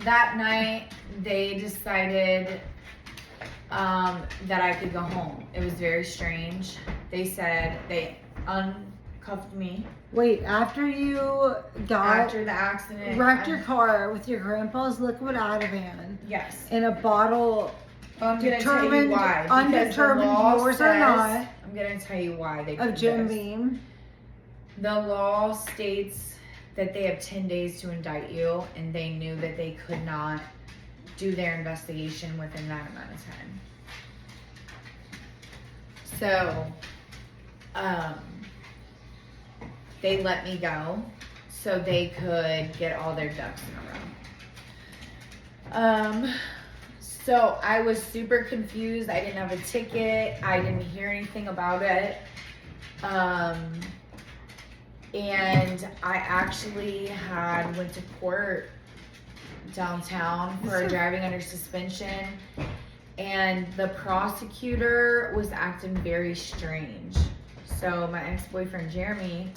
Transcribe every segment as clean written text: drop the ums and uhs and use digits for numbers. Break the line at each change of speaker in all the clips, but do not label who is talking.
that night they decided that I could go home. It was very strange. They said they uncuffed me.
Wait, after you
After the accident.
wrecked your car with your grandpa's liquid Ativan
Yes.
in a bottle
I'm going to tell you why.
undetermined, yours or not,
I'm going to tell you why they
of
did
Jim
this.
Beam.
The law states that they have 10 days to indict you, and they knew that they could not do their investigation within that amount of time. So, they let me go so they could get all their ducks in a row. So I was super confused. I didn't have a ticket. I didn't hear anything about it. And I actually went to court downtown for driving under suspension, and the prosecutor was acting very strange. So my ex-boyfriend Jeremy,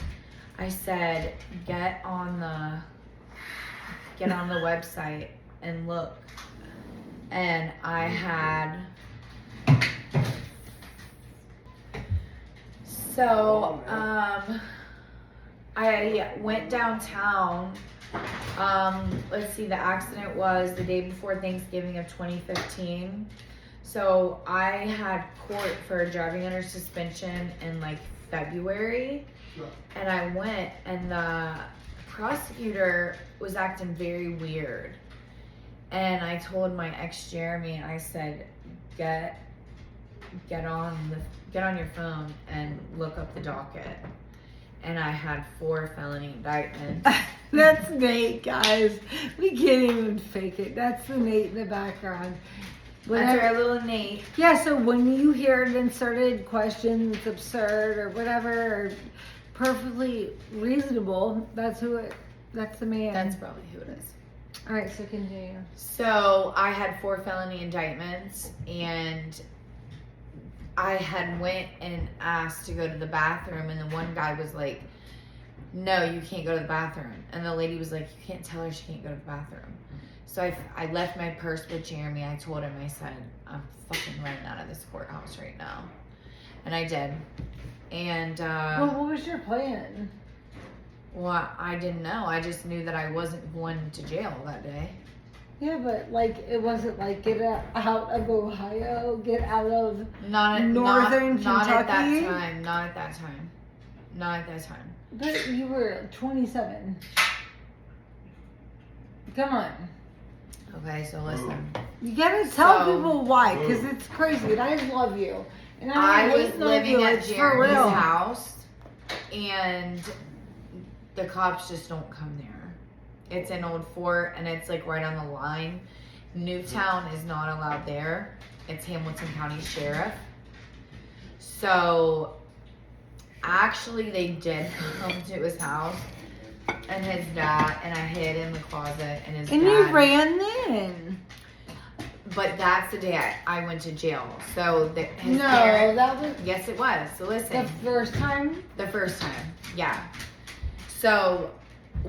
I said, get on the website and look. And I had I went downtown. Let's see, the accident was the day before Thanksgiving of 2015. So I had court for driving under suspension in like February. Sure. And I went, and the prosecutor was acting very weird. And I told my ex Jeremy, I said, get on your phone and look up the docket. And I had 4 felony indictments.
That's Nate, guys. We can't even fake it. That's the Nate in the background.
That's our little Nate.
Yeah, so when you hear an inserted question that's absurd or whatever, or perfectly reasonable, that's the man.
That's probably who it is.
All right, so continue.
So I had 4 felony indictments, and I had went and asked to go to the bathroom, and the one guy was like, no, you can't go to the bathroom. And the lady was like, you can't tell her she can't go to the bathroom. So I left my purse with Jeremy. I told him, I said, I'm fucking running out of this courthouse right now. And I did. And
well, what was your plan?
Well, I didn't know. I just knew that I wasn't going to jail that day.
Yeah, but like it wasn't like get out of Ohio, get out of northern Kentucky.
Not at that time. Not at that time.
But you were 27. Come on.
Okay, so listen.
You gotta tell people why, because it's crazy. And I love you. And
I was living at Jeremy's house, and the cops just don't come there. It's in Old Fort, and it's like right on the line. Newtown is not allowed there. It's Hamilton County Sheriff. So actually they did come to his house, and his dad, and I hid in the closet, and his dad.
And you ran then.
But that's the day I went to jail. So his
no,
parents,
that was.
Yes, it was. So listen.
The first time?
The first time, yeah. So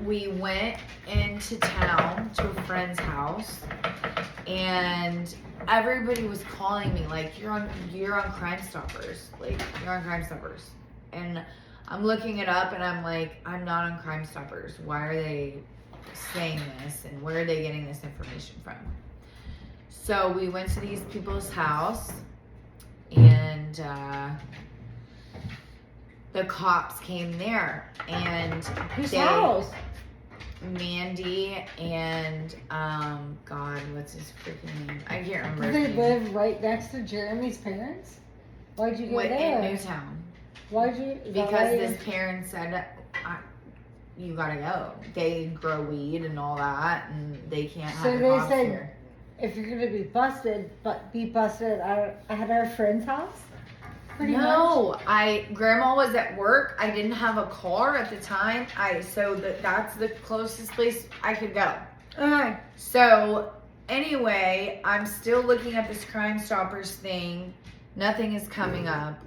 we went into town to a friend's house, and everybody was calling me like, you're on Crime Stoppers. Like, you're on Crime Stoppers. And I'm looking it up, and I'm like, I'm not on Crime Stoppers. Why are they saying this, and where are they getting this information from? So we went to these people's house, and the cops came there, and
whose house?
Mandy and God, what's his freaking name? I can't remember.
Did they live right next to Jeremy's parents? Why'd you go there?
In Newtown.
Why'd you?
Because this parent said, you gotta go. They grow weed and all that, and they can't have the cops here.
If you're gonna be busted at our friend's house?
No, Grandma was at work. I didn't have a car at the time. That's the closest place I could go.
Okay.
So anyway, I'm still looking at this Crime Stoppers thing. Nothing is coming up.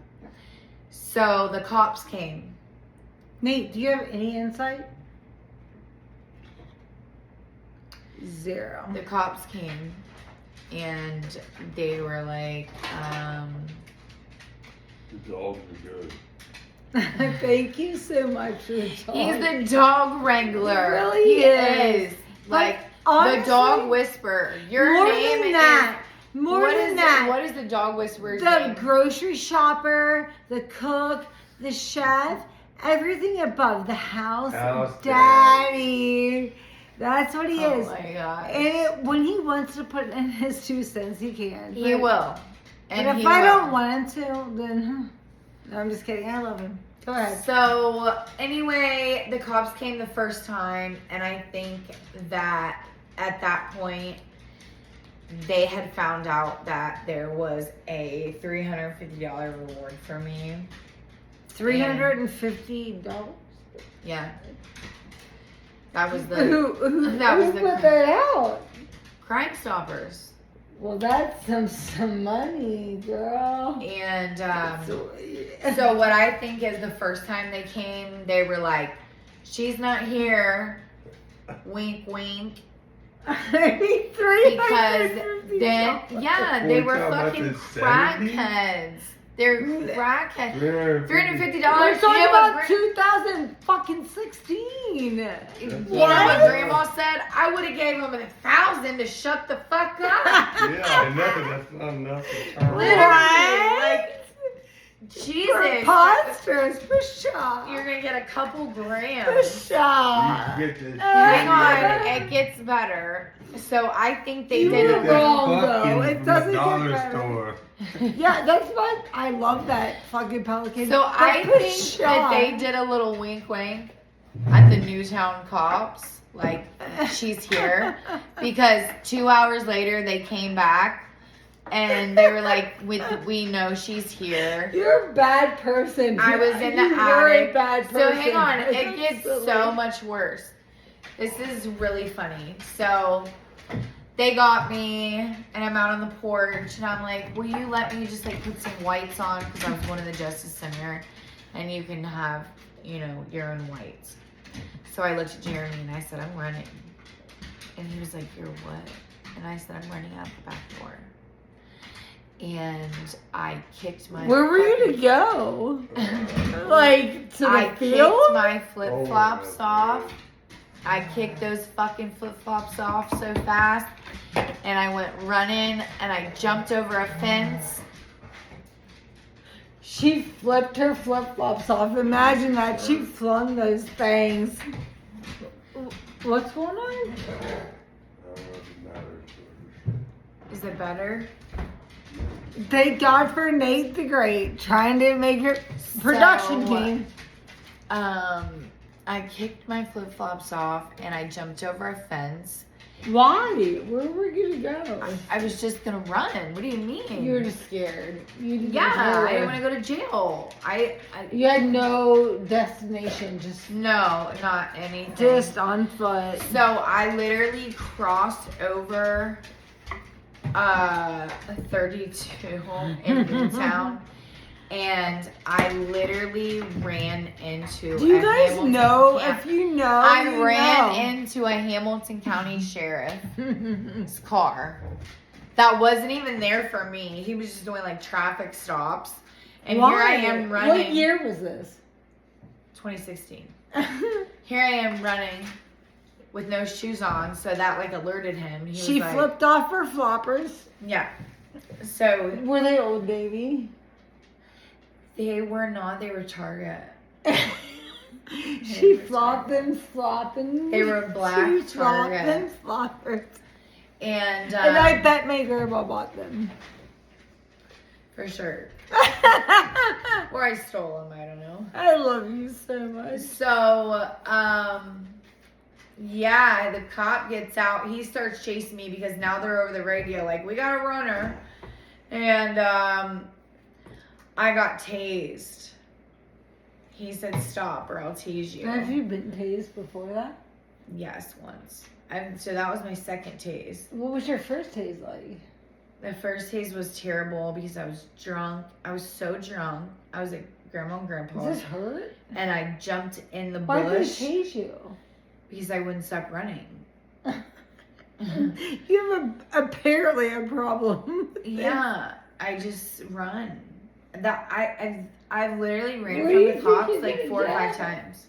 So the cops came.
Nate, do you have any insight? Zero.
The cops came and they were like,
The dogs are good.
Thank you so much for the dog.
he's the dog wrangler.
He really
He
is.
is. Like,
honestly,
the dog whisperer. Your
more
name
than that.
is.
More
What
than
is
that.
What is the dog whisperer's
The
name?
grocery shopper, the cook, the chef, everything above the house,
House
daddy. That's what he
Oh
is.
my gosh.
And when he wants to put in his 2 cents, he can.
He will. And
But if
he
I
will.
don't want him to, then no, I'm just kidding. I love him. Go ahead.
So anyway, the cops came the first time, and I think that at that point they had found out that there was a $350 reward for me.
$350.
Yeah, that was the
Who
that was the
put that out?
Crime Stoppers,
Well, that's some money, girl.
and so what I think is the first time they came, they were like, "She's not here." Wink, wink. Because then, yeah, they were
What,
fucking
about the 70s?
crackheads. They're crackheads.
$350.
$350.
We're talking
You know
about
what
2016.
you know
That's
what
right.
Grandma said? I would have gave him 1,000 to shut the fuck up.
Yeah, nothing. That's not enough to turn.
Literally, like, Jesus.
Preposterous for sure.
You're gonna get a couple
For
grams.
sure.
You get this.
Hang on, it gets better. So I think they
You
did
were
it.
wrong.
Fucking
though. It
from
doesn't
the
get
dollar
better.
store.
Yeah, that's what I love that fucking Pelican.
So
But
I
for
think
sure.
that they did a little wink wink at the Newtown cops, like she's here, because 2 hours later they came back and they were like, "We know she's here."
You're a bad person.
I was in the
You're
attic.
a bad person.
So hang on, it gets
Absolutely.
so much worse. This is really funny. So they got me, and I'm out on the porch, and I'm like, "Will you let me just like put some whites on?" Because I was one of the Justice Center, and you can have, you know, your own whites. So I looked at Jeremy and I said, "I'm running," and he was like, "You're what?" And I said, "I'm running out the back door." And I kicked my.
Where were you to go? Like to the
I
field?
kicked my flip flops
Oh,
off. I kicked those fucking flip flops off so fast, and I went running, and I jumped over a fence.
She flipped her flip flops off. Imagine that. She flung those things. What's going on?
Is it better?
Thank God for Nate the Great trying to make her production
So,
team.
I kicked my flip flops off, and I jumped over a fence.
Why? Where were you to go?
I was just gonna run. What do you mean?
You were just scared. You didn't
yeah,
care.
I didn't want to go to jail.
You had no destination, just
No, not anything.
just on foot.
So I literally crossed over 32 in Newtown, and I literally ran into.
Do you
a
guys
Hamilton-
know?
Yeah.
If you know,
I
you
ran
know.
into a Hamilton County sheriff's car that wasn't even there for me. He was just doing like traffic stops, and here I am running.
What year was this?
2016. Here I am running with no shoes on, so that like alerted him. He
She
was like,
flipped off her floppers.
Yeah. So
Were they Old Navy?
they were not. They were Target.
She flopped them flopping.
They were black
She flopped
Target.
them floppers.
And
I bet my grandma bought them.
for sure, or I stole them. I don't know.
I love you so much.
So yeah, the cop gets out. He starts chasing me because now they're over the radio. Like, we got a runner, and I got tased. He said, "Stop, or I'll tase you."
Have you been tased before that?
Yes, once. So that was my second tase.
What was your first tase like?
The first tase was terrible because I was drunk. I was so drunk. I was at Grandma and Grandpa's.
Does this hurt?
And I jumped in the
Why did they
bush
tase you?
because I wouldn't stop running.
You have apparently a problem.
Yeah, I just run. I've literally ran
Where do you
from the
think
cops
you're
like
gonna
4 or 5
get?
times.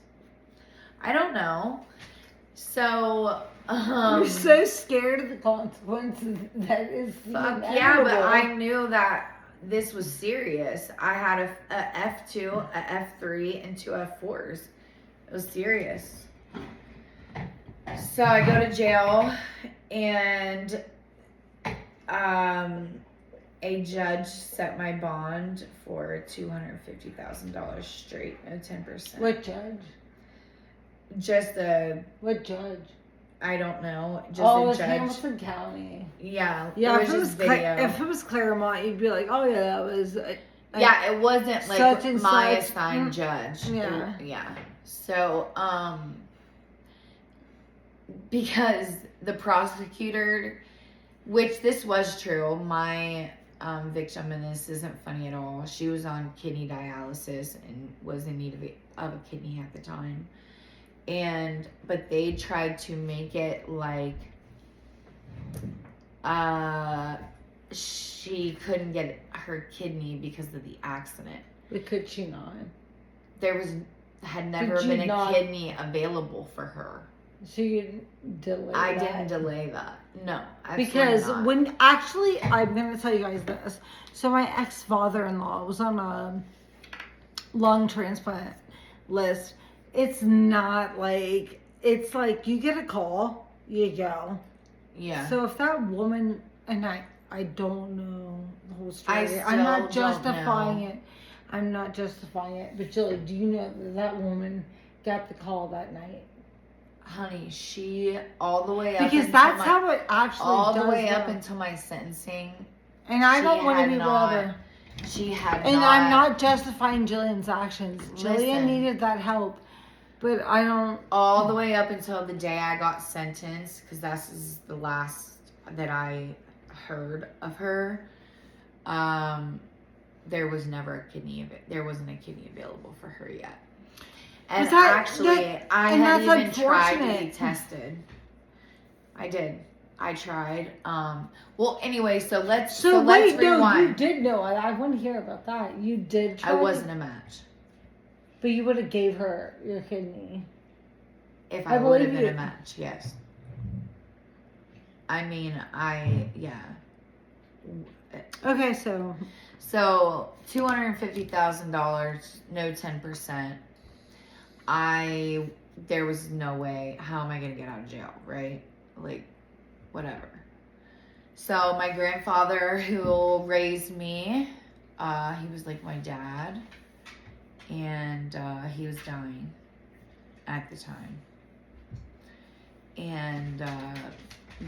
I don't know. So,
You're so scared of the consequences that is
fuck yeah, but
inevitable.
I knew that this was serious. I had a F2, a F3, and 2 F4s. It was serious. So I go to jail, and a judge set my bond for $250,000 straight, no 10%.
What judge?
Just
What judge?
I don't know, just
Oh, it
a
was
judge.
Hamilton County.
Yeah,
Yeah,
it was just video.
if it was Claremont, you'd be like, oh yeah, that was.
Yeah, it wasn't like
Such and
my
such.
assigned judge.
Yeah.
Yeah. So, because the prosecutor, which this was true, my victim, and this isn't funny at all, she was on kidney dialysis and was in need of a kidney at the time. But they tried to make it like, she couldn't get her kidney because of the accident.
But could she not?
There had never
Did you
been a
not-
kidney available for her.
So you didn't delay
I
that?
didn't delay that. No, absolutely
Because
not.
when actually, I'm gonna tell you guys this. So my ex-father-in-law was on a lung transplant list. It's not like, it's like you get a call, you go.
Yeah.
So if that woman, and I don't know the whole story.
I
I'm
still
not
don't
justifying
know.
it. I'm not justifying it. But Julie, do you know that woman got the call that night?
Honey, she all the way up
Because
until
that's
my,
how it actually
all
does
the way up
work.
until my sentencing.
And I
she
don't want to
had
be
not-
bothered.
She had
And I'm not justifying Jillian's actions. Jillian
Listen.
needed that help. But I don't.
all the way up until the day I got sentenced, because is the last that I heard of her. There was never a kidney there wasn't a kidney available for her yet. And
Was that-
actually,
that-
I
and
had
that's
even tried to be
unfortunate.
tested. I did. I tried. Well, anyway, so let's
So
let's
wait, no, you
rewind.
did know. I want to hear about that. You did try.
I wasn't a match.
But you would have gave her your kidney.
If
I
I would have
believe
been a
you.
match, yes. I mean, yeah.
Okay, so
So $250,000, no 10%. There was no way. How am I gonna get out of jail, right? Like, whatever. So my grandfather, who raised me, he was like my dad, and he was dying at the time, and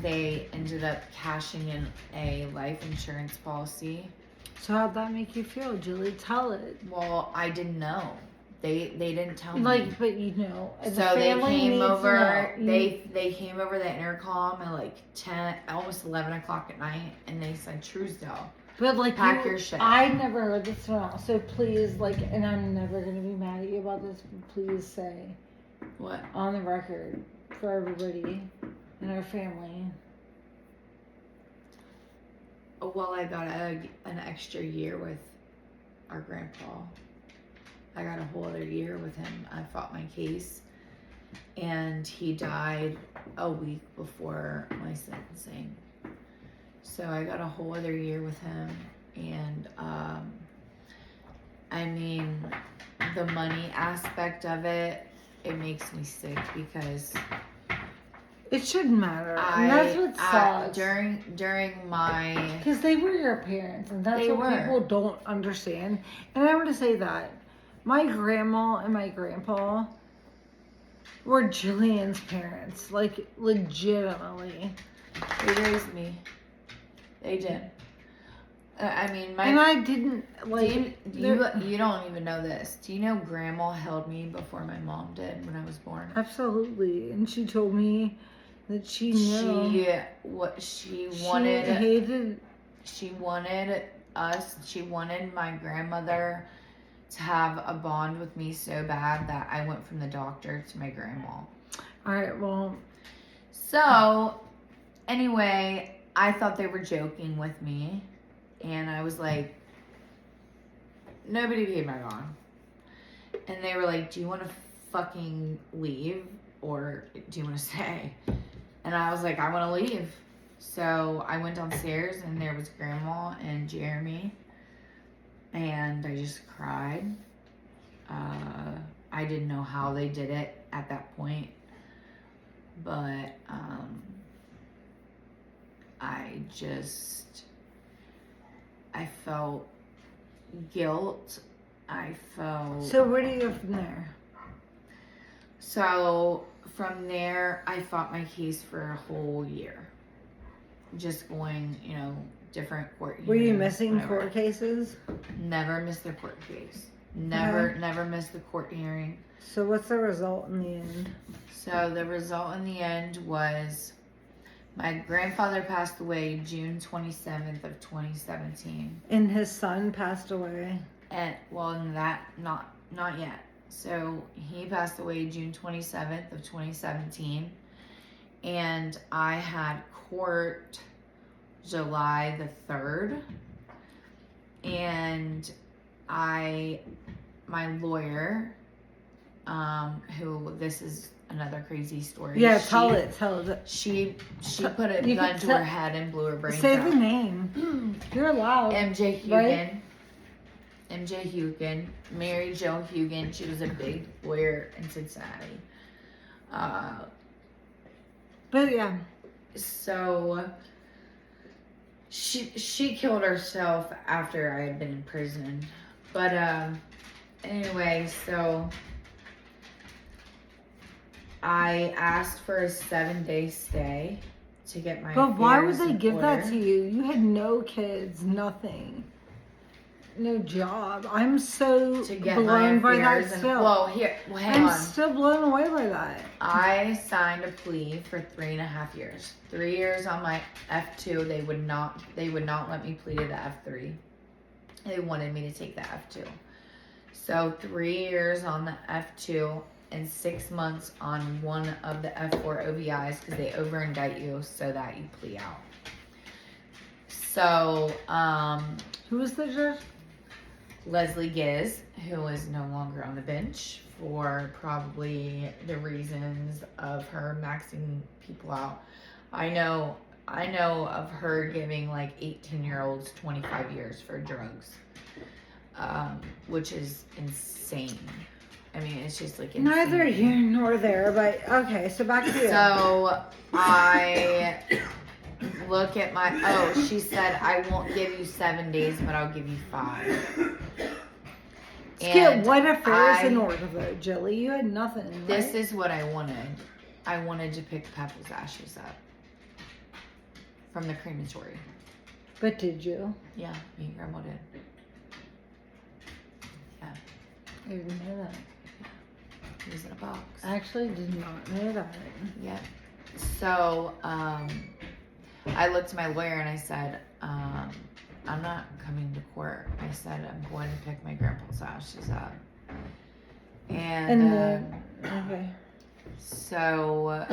they ended up cashing in a life insurance policy.
so how'd that make you feel, Julie? Tell it.
Well, I didn't know. They didn't tell me.
Like, but you know, the
So they
family
came
needs to
over.
know.
They came over the intercom at like 10, almost 11 o'clock at night, and they said Truesdale.
But like,
Pack your shit.
I never heard this one out. So please, like, and I'm never gonna be mad at you about this. But please say
What?
on the record for everybody in our family.
Oh, well, I got an extra year with our grandpa. I got a whole other year with him. I fought my case, and he died a week before my sentencing. So I got a whole other year with him, and I mean, the money aspect of it, it makes me sick because
It shouldn't matter. And that's what sucks.
during my
Because they were your parents, and that's
They
what
were.
people don't understand. And I want to say that my grandma and my grandpa were Jillian's parents, like legitimately.
they raised me. They did. I mean,
And I didn't like.
you don't even know this. Do you know Grandma held me before my mom did when I was born?
Absolutely, and she told me that she knew.
She
She
wanted
hated.
she wanted my grandmother to have a bond with me so bad that I went from the doctor to my grandma.
All right, well,
So Anyway, I thought they were joking with me, and I was like, nobody paid my bond. And they were like, do you want to fucking leave or do you want to stay? And I was like, I want to leave. So I went downstairs and there was Grandma and Jeremy, and I just cried. I didn't know how they did it at that point, but I felt guilt. I felt...
So where do you go from there?
So from there, I fought my case for a whole year. Just going, different court hearings.
Were you missing
whatever.
court cases?
Never missed a court case. Never missed a court hearing.
So what's the result in the end?
So the result in the end was my grandfather passed away June 27th of 2017.
And his son passed away.
And not yet. So he passed away June 27th of 2017. And I had court July the 3rd. And my lawyer, who, this is another crazy story.
Yeah, tell it.
She put a
You
gun
can
to
tell-
her head and blew her brains
Say
out.
the name. You're allowed.
MJ Hugan.
Right?
MJ Hugan. Mary Jo Hugan. She was a big lawyer in Cincinnati.
But yeah.
So she killed herself after I had been in prison. But anyway, so I asked for a 7-day stay to get my
But why would
affairs
they
in
give that
order.
to you? You had no kids, nothing. No job. I'm so
To get
blown
my
by that
affairs
still.
hang
I'm
on.
still blown away by that.
I signed a plea for 3.5 years. 3 years on my F2. They would not let me plead to the F3. They wanted me to take the F2. So 3 years on the F2 and 6 months on one of the F4 OVIs because they over indict you so that you plea out. So
Who was the judge?
Leslie Giz, who is no longer on the bench for probably the reasons of her maxing people out. I know of her giving like 18-year-olds 25 years for drugs, which is insane. I mean, it's just like insane.
Neither here nor there, but okay, so back to you.
So I look at she said, I won't give you 7 days, but I'll give you 5.
Skip, what affairs in order though, Jilly? You had nothing. Right?
This is what I wanted. I wanted to pick Peppa's ashes up from the crematory.
But did you?
Yeah, me and Grandma did. Yeah,
I didn't know that.
it was in a box.
I actually did not know that.
Yeah. So, I looked to my lawyer and I said, I'm not coming to court. I said, I'm going to pick my grandpa's ashes up.
And then, okay.
So,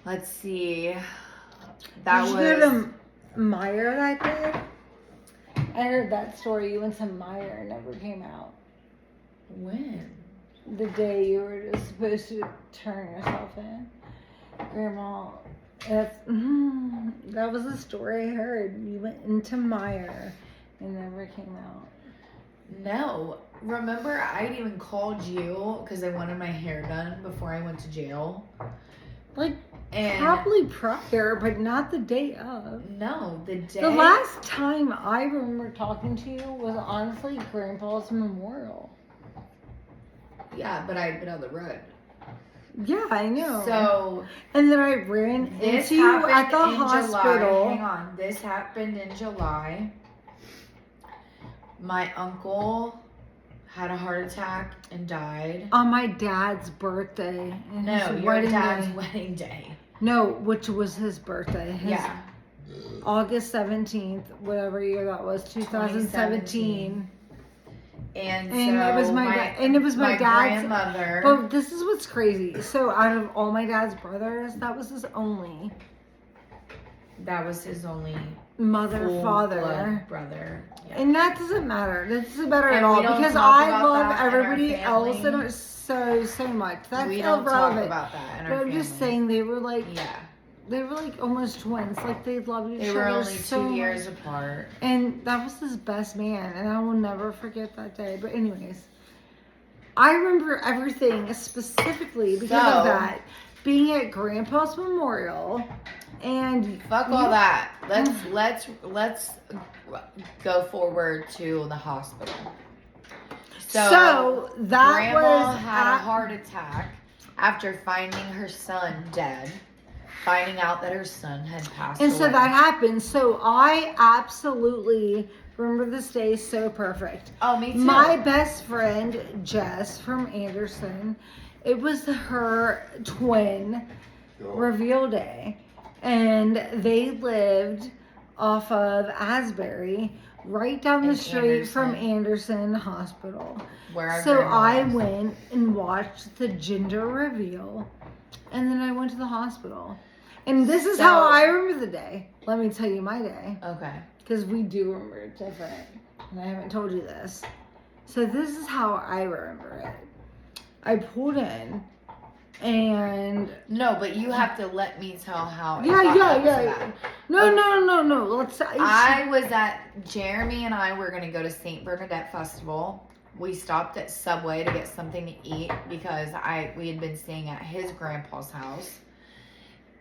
let's see. That
Did
was...
you go to Meyer that day? I heard that story. You went to Meyer and never came out.
When?
The day you were just supposed to turn yourself in. Grandma, that was a story I heard. You went into Meyer and never came out.
No. Remember, I'd even called you because I wanted my hair done before I went to jail.
Like,
And
probably prior, but not the day of.
no, the day.
The last time I remember talking to you was honestly Grandpa's memorial.
Yeah, but I'd been on the road.
Yeah, I know.
So
and then I ran
this
into you
happened
at the
in
hospital.
July. Hang on. This happened in July. My uncle had a heart attack and died.
On my dad's birthday. And
No,
his
your
wedding
dad's
day.
wedding day.
No, which was his birthday. His
Yeah.
August 17th, whatever year that was, 2017.
And
And
so
it was my dad's.
grandmother.
But this is what's crazy. So out of all my dad's brothers, that was his only
That was his only
mother, father.
full-blood brother. Yeah.
And that doesn't matter. That doesn't matter
And
at
we
all
don't
because
talk
I
about
love
that in our
everybody else
family.
and it so much. That's
We don't talk
irrelevant.
about that in
But
our
I'm just
family.
saying they were like
Yeah.
almost twins. Like they loved each
They
other
were only
so
2
much.
years apart.
And that was his best man, and I will never forget that day. But anyways, I remember everything specifically because of
So-
that. Being at Grandpa's memorial, and
Fuck all that. Let's go forward to the hospital.
So that
Grandma
was
had a
at-
heart attack after finding her son dead, finding out that her son had passed
And
away.
so that happened. So I absolutely remember this day so perfect.
Oh, me too.
My best friend, Jess from Anderson, it was her twin reveal day. And they lived off of Asbury, right down the
In
street from
Anderson.
Anderson Hospital.
Where our
So
grandma
I
lives.
went and watched the gender reveal, and then I went to the hospital. And this is how
So-
I remember the day. Let me tell you my day,
Okay.
because we do remember it different. And I haven't told you this. So this is how I remember it. I pulled in, and
No, but you have to let me tell how. it
yeah.
got up to that.
No. Let's.
I was at Jeremy and I were gonna go to St. Bernadette Festival. We stopped at Subway to get something to eat because we had been staying at his grandpa's house,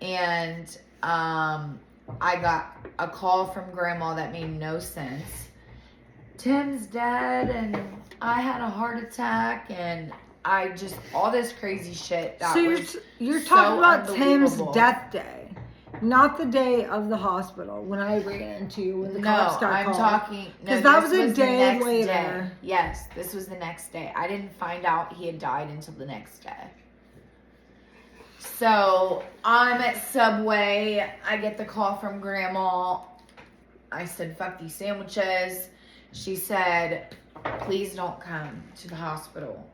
and I got a call from Grandma that made no sense. Tim's dead, and I had a heart attack, and I just all this crazy shit. That
So
was
you're
so
talking about Tim's
unbelievable.
death day, not the day of the hospital when I ran into you when the cops
No,
got
I'm
called.
talking. No,
'Cause that
this
was a
the
day
next
later.
day. Yes, this was the next day. I didn't find out he had died until the next day. So I'm at Subway. I get the call from Grandma. I said, "Fuck these sandwiches." She said, "Please don't come to the hospital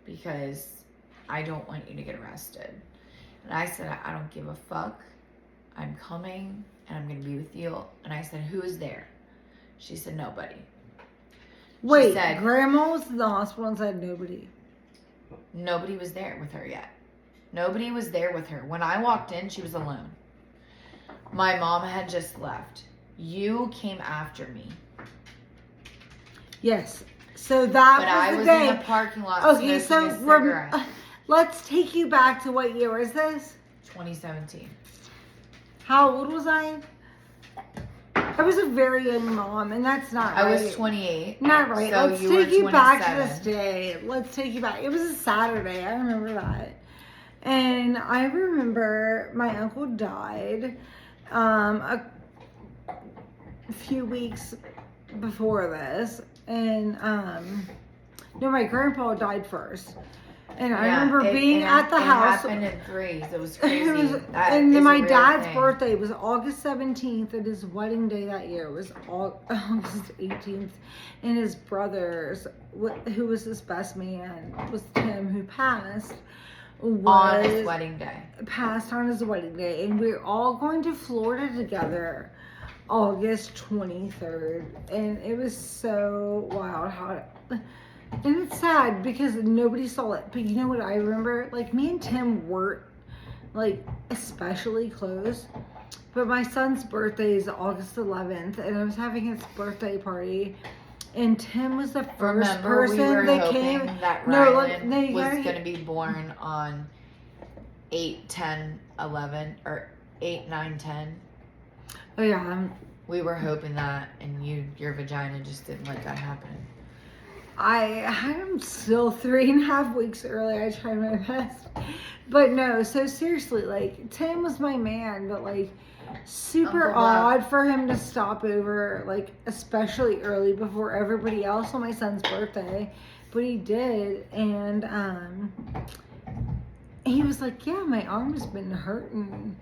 because I don't want you to get arrested." And I said, "I don't give a fuck. I'm coming and I'm going to be with you." And I said, "Who is there?" She said, "Nobody."
Wait,
said-
Grandma was in the hospital and said nobody.
Nobody was there with her yet. Nobody was there with her. When I walked in, she was alone. My mom had just left. You came after me.
Yes. So that
But
was
I
the
was
day.
in the parking lot
Okay,
smoking
so
a cigarette.
let's take you back to what year is this?
2017.
How old was I? I was a very young mom, and that's not right.
I was 28.
Not right.
So
Let's
you
take
were
you back to
27.
this day. Let's take you back. It was a Saturday. I remember that. And I remember my uncle died a few weeks before this. And, no, my grandpa died first. And I remember being at the house.
It happened in threes. It was
It
crazy.
was-
That
and
is a
my
real
dad's
thing.
birthday was August 17th, and his wedding day that year was August 18th. And his brothers, who was his best man, was Tim, who passed.
On his wedding day.
Passed on his wedding day, and we're all going to Florida together August 23rd, and it was so wild how. And it's sad because nobody saw it. But you know what I remember? Like, me and Tim weren't, like, especially close. But my son's birthday is August 11th, and I was having his birthday party. And Tim was the first
Remember,
person
we were
that
hoping
came.
that
No,
Rylan
no, you
was
gotta-
going to be born on 8, 10, 11, or 8, 9, 10.
Oh, yeah.
We were hoping that, and your vagina just didn't let that happen.
I had him still 3.5 weeks early. I tried my best. But no, so seriously, like, Tim was my man, but, like, super
Uncle Bob.
odd for him to stop over, like, especially early before everybody else on my son's birthday. But he did, and he was like, "Yeah, my arm has been hurting."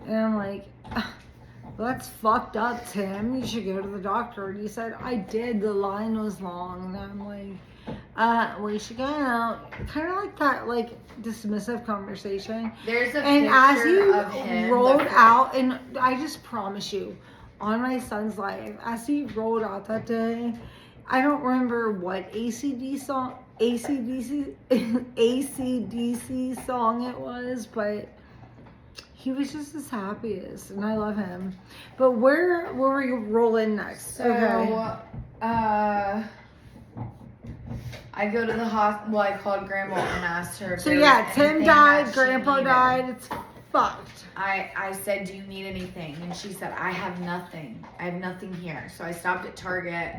And I'm like, "Well, that's fucked up, Tim. You should go to the doctor." And he said, "I did. The line was long." And I'm like, We should go out. Kind of like that, like dismissive conversation.
There's a
And
picture
as you
of him
rolled
before-
out, and I just promise you, on my son's life, as he rolled out that day, I don't remember what ACDC song it was, but he was just his happiest, and I love him. But where were you rolling next?
So, I go to the hospital. Well, I called Grandma and asked her. If
So
there
yeah,
was
Tim
anything
died,
that she
Grandpa
needed.
died. It's fucked.
I said, "Do you need anything?" And she said, "I have nothing. I have nothing here." So I stopped at Target.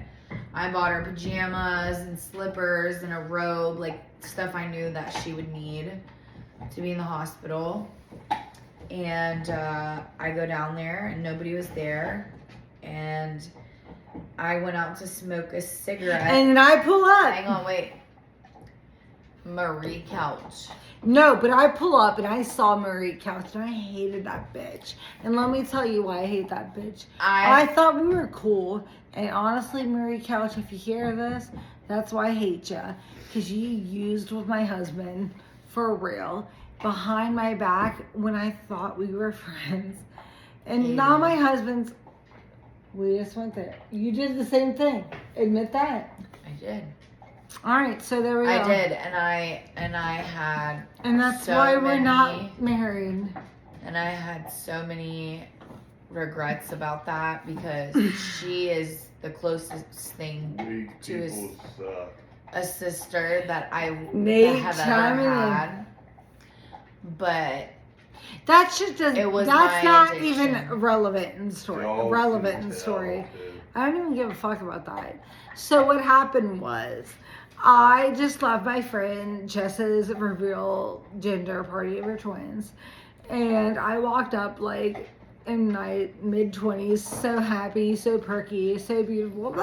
I bought her pajamas and slippers and a robe, like stuff I knew that she would need to be in the hospital. And I go down there, and nobody was there. And I went out to smoke a cigarette.
And I pull
Hang
up.
on, wait. Marie Couch.
No, but I pull up and I saw Marie Couch and I hated that bitch. And let me tell you why I hate that bitch. I thought we were cool. And honestly, Marie Couch, if you hear this, that's why I hate you. Because you used with my husband for real behind my back when I thought we were friends. And now my husband's. We just went there. You did the same thing. Admit that.
I did.
All right, so there we go.
I did, and I had.
And that's
so
why we're
many-
not married.
And I had so many regrets about that because she is the closest thing
Weak
to his
people suck.
a sister that I
Nate
have
chiming
ever
in.
had. But
That shit does.
It was
That's
my
not
addiction.
even relevant in the story.
Y'all
Relevant
can
in the
tell,
story.
dude.
I don't even give a fuck about that. So what happened was, I just left my friend Jess's reveal gender party of her twins, and I walked up like in my mid-20s, so happy, so perky, so beautiful.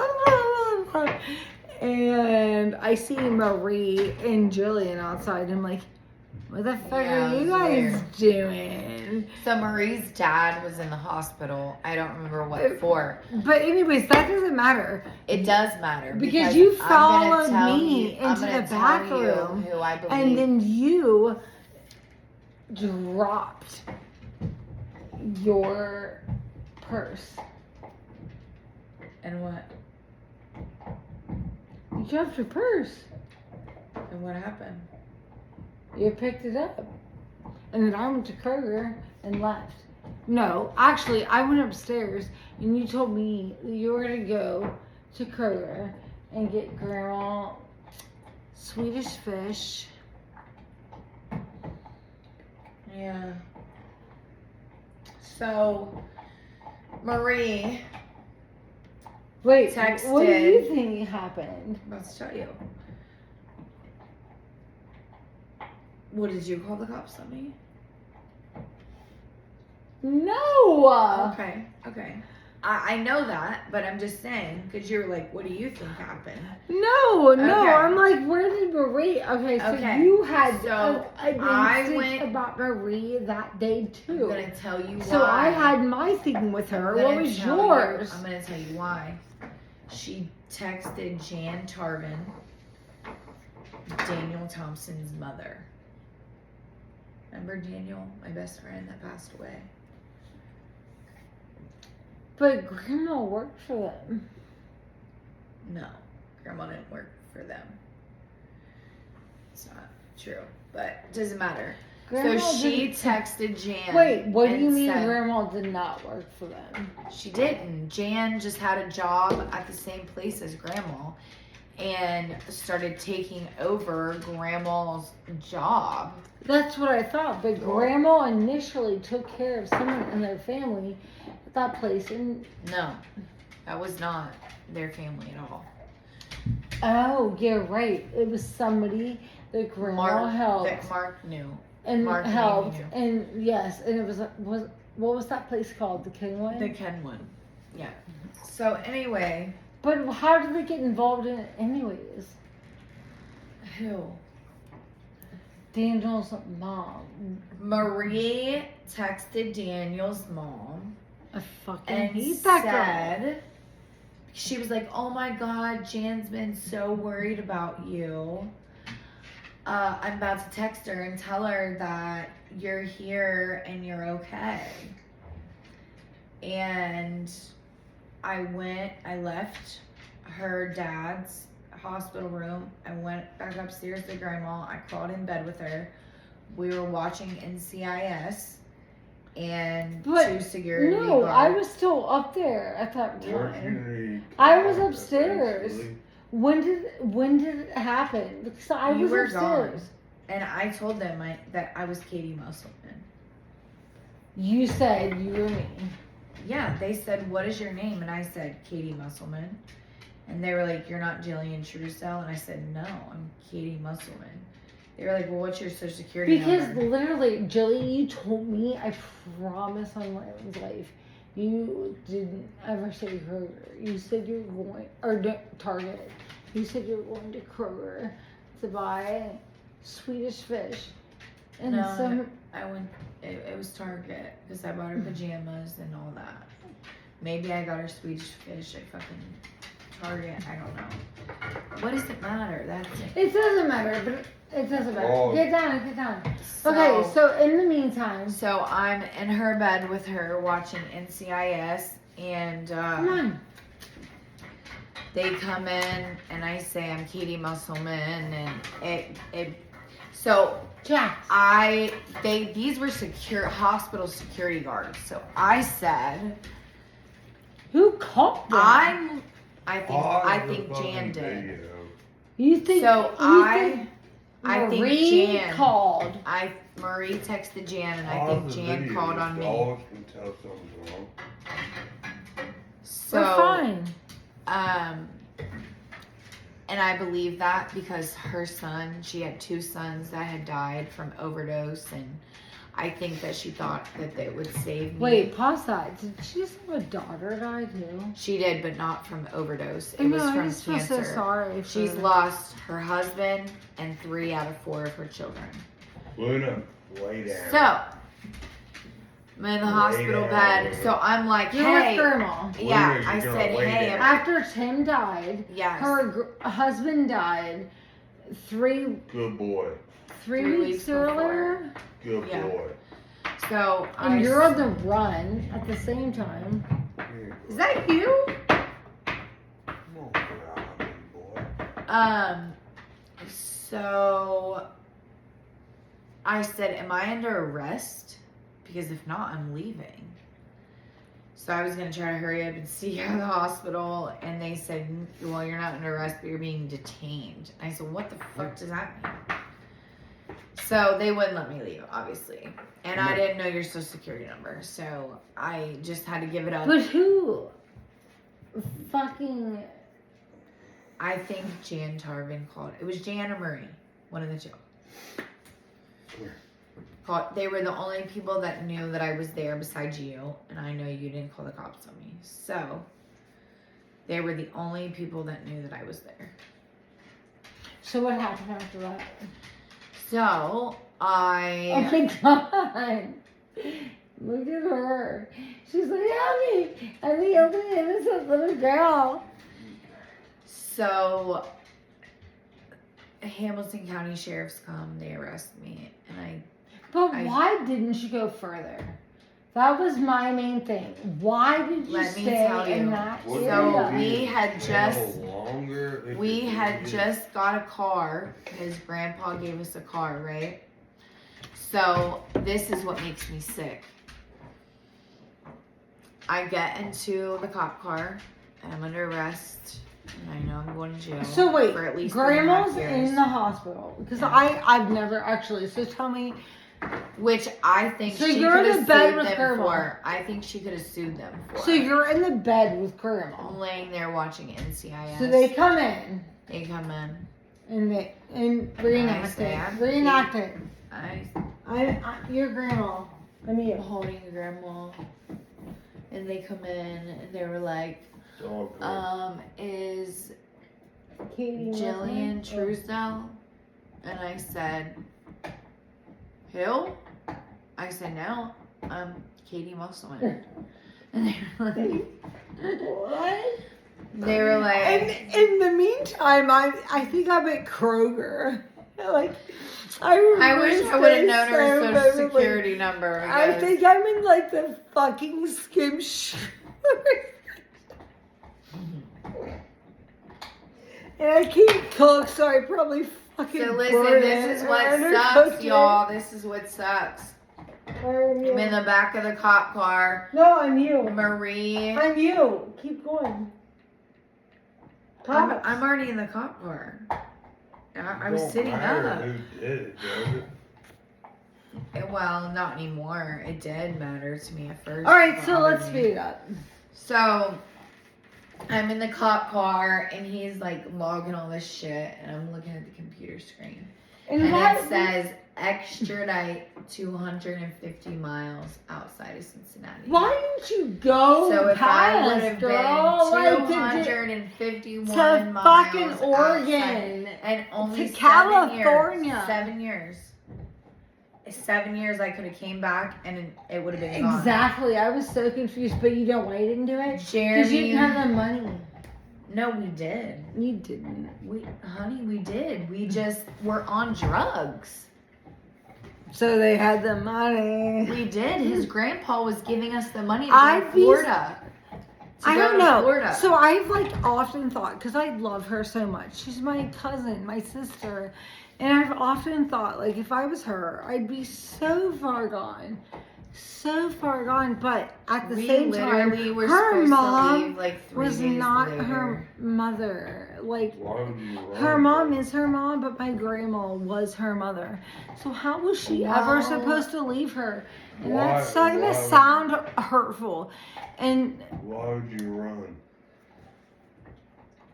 And I see Marie and Jillian outside. And I'm like, what the fuck
Yeah,
are you
it was
guys
weird.
doing?
so Marie's dad was in the hospital. I don't remember what for.
But anyways, that doesn't matter.
It does matter
Because you
I'm gonna
followed
tell
me
I'm
into
gonna
the
tell
back
you
room,
who I believe.
And then you dropped your purse.
And what?
You dropped your purse.
And what happened?
You picked it up. And then I went to Kroger and left. No, actually, I went upstairs and you told me that you were going to go to Kroger and get Grandma Swedish fish.
Yeah. So Marie,
Wait,
Texted.
what do you think happened?
let's tell you. What did you call the cops on me?
No!
Okay. I know that, but I'm just saying because you're like, what do you think happened?
No,
Okay.
I'm like, where did Marie? Okay, so
Okay,
you had
so
an
I
instinct
went-
about Marie that day
I'm
too.
gonna tell you why.
So I had my thing with her.
I'm
What
gonna
was
tell
yours?
I'm gonna tell you why. She texted Jan Tarvin, Daniel Thompson's mother. Remember Daniel, my best friend that passed away?
But Grandma worked for them.
No, Grandma didn't work for them. It's not true, but it doesn't matter.
Grandma
so she
didn't-
texted Jan.
Wait, what do
and
you mean
said-
Grandma did not work for them?
She didn't. Jan just had a job at the same place as Grandma and started taking over Grandma's job.
That's what I thought. But Grandma initially took care of someone in their family at that place. And
No, that was not their family at all.
oh, yeah, right. It was somebody that Grandma helped.
That Mark knew.
And
Mark and
helped,
Amy
and yes, and it was what was that place called? The Kenwood.
The Ken one. Yeah. So anyway.
But how did they get involved in it, anyways?
Who?
Daniel's mom.
Marie texted Daniel's mom
I fucking
and
hate that girl.
said, She was like, oh my God, Jan's been so worried about you. I'm about to text her and tell her that you're here and you're okay. And I left her dad's hospital room. I went back upstairs to grandma. I crawled in bed with her. We were watching NCIS and
But
two security
No, I
guards.
was still up there at that
Weren't
time.
you the
I was
cop
upstairs.
eventually?
When did it happen? Because I
You
was
were
upstairs.
gone. And I told them that I was Katie Musselman.
You said you were me.
Yeah, they said, what is your name? And I said, Katie Musselman. And they were like, you're not Jillian Truesdell? And I said, no, I'm Katie Musselman. They were like, well, what's your social security
Because
number?
literally, Jillian, you told me, I promise on my life, you didn't ever say Kroger. You said you were going, or Target. You said you were going to Kroger to buy Swedish fish. And
No,
some,
I went, it was Target because I bought her pajamas and all that. Maybe I got her Swedish fish at fucking Target. I don't know. What does it matter? That's it.
it doesn't matter, but it doesn't matter.
Oh.
Get down.
So,
Okay, so in the meantime,
so I'm in her bed with her watching NCIS and
come on.
they come in and I say I'm Katie Musselman and so
Jax.
these were hospital security guards. So I said
Who called them?
I think
the
Jan
fucking
did.
video.
You think?
So
you
I think
Marie
Jan
called.
Marie texted Jan and I
Pause
think
the
Jan
video.
called on me.
Dogs can tell something's wrong.
We're
So
fine.
and I believe that because her son, she had two sons that had died from overdose, and I think that she thought that they would save me.
Wait, pause that. Did she just have a daughter die too?
She did, but not from overdose. It
I know,
was
I
from
just feel
cancer.
so sorry.
She's lost her husband and 3 out of 4 of her children.
Luna, lay down.
So, I'm in the hospital bed. So I'm like,
You're
hey.
with grandma.
Yeah,
Luna,
I
you're gonna
said,
lay
hey.
down.
After Tim died,
Yes.
her husband died 3
Good boy.
3 weeks earlier,
Good
Yeah.
boy.
So
and you're on the run at the same time.
Is that you?
Come on, boy.
So I said, am I under arrest? Because if not, I'm leaving. So I was gonna try to hurry up and see her at the hospital, and they said, well, you're not under arrest, but you're being detained. And I said, what the fuck does that mean? So they wouldn't let me leave, obviously. And I didn't know your social security number, so I just had to give it up.
But who fucking
I think Jan Tarvin called. It was Jan or Marie, one of the two. They were the only people that knew that I was there besides you, and I know you didn't call the cops on me. So they were the only people that knew that I was there.
So what happened after that?
So
Oh
I
my god. Look at her. She's like, Abby, I'm the only innocent little girl.
so Hamilton County Sheriff's come, they arrest me, and
But
I-
why didn't you go further? That was my main thing. Why did you
Let me
stay
tell
in
you.
that
Wouldn't
So
area?
we had just-
longer if
we
it
had
was-
just got a car because Grandpa gave us a car, right? So this is what makes me sick. I get into the cop car and I'm under arrest, and I know I'm going to jail.
So wait,
for at least
grandma's
3.5 years,
in the hospital because
Yeah.
I've never actually. So tell me,
which I think
So
she
you're
could
in
have
the bed
sued
with
them
Grandma.
for. I think she could have sued them for.
so you're in the bed with grandma.
I'm laying there watching NCIS.
So they come in
They come in.
and reenact
say,
it.
I'm
Reenact it. Your grandma. I mean,
Holding grandma, and they come in and they were like,
Dog girl.
is
Katie
Jillian
Musselman?
Truesdell? And I said, who? I said, no, I'm Katie Musselman. And they were like,
What?
They were like,
And in the meantime, I think I'm at Kroger. Like, I
wish I would have known her
so
social
vividly.
security number.
I
guess.
think I'm in like the fucking skim shore. And I can't cook, so I probably fucking
So listen,
burn
this
it
is
or
what
undercook
sucks,
it.
y'all. This is what sucks. I'm in the back of the cop car.
No, I'm you.
Marie.
I'm you. Keep going.
I'm already in the cop car. I was
Don't
sitting
matter
up.
Who did it, does it?
Well, not anymore. It did matter to me at first.
All right,
It
so
bothered
let's
me.
speed it up.
So, I'm in the cop car, and he's like logging all this shit, and I'm looking at the computer screen. And it says extradite 250 miles outside of Cincinnati.
Why didn't you go
So if I would
past,
have
girl? Like,
been
to
251
fucking
miles
Oregon.
outside, and only
To
7
California.
years, 7 years. 7 years I could have came back and it would have been gone.
Exactly. I was so confused, but you know why you didn't do it? Because
Jeremy,
you didn't have the money.
no, we did.
You didn't.
Honey, we did. We just were on drugs.
So they had the money.
We did. His grandpa was giving us the money to
I'd
go to
be-
Florida.
I don't know.
Florida.
So I've like often thought, because I love her so much. She's my cousin, my sister. And I've often thought, like, if I was her, I'd be so far gone. So far gone. But at the
we
same time,
literally were
her
supposed
mom
to leave like 3
was
days
not
later.
her mother. Like,
Why would you run?
her mom is her mom, but my grandma was her mother. So how was she ever
Wow.
supposed to leave her? And
Why-
that's starting to
why-
sound hurtful. And
Why would you run?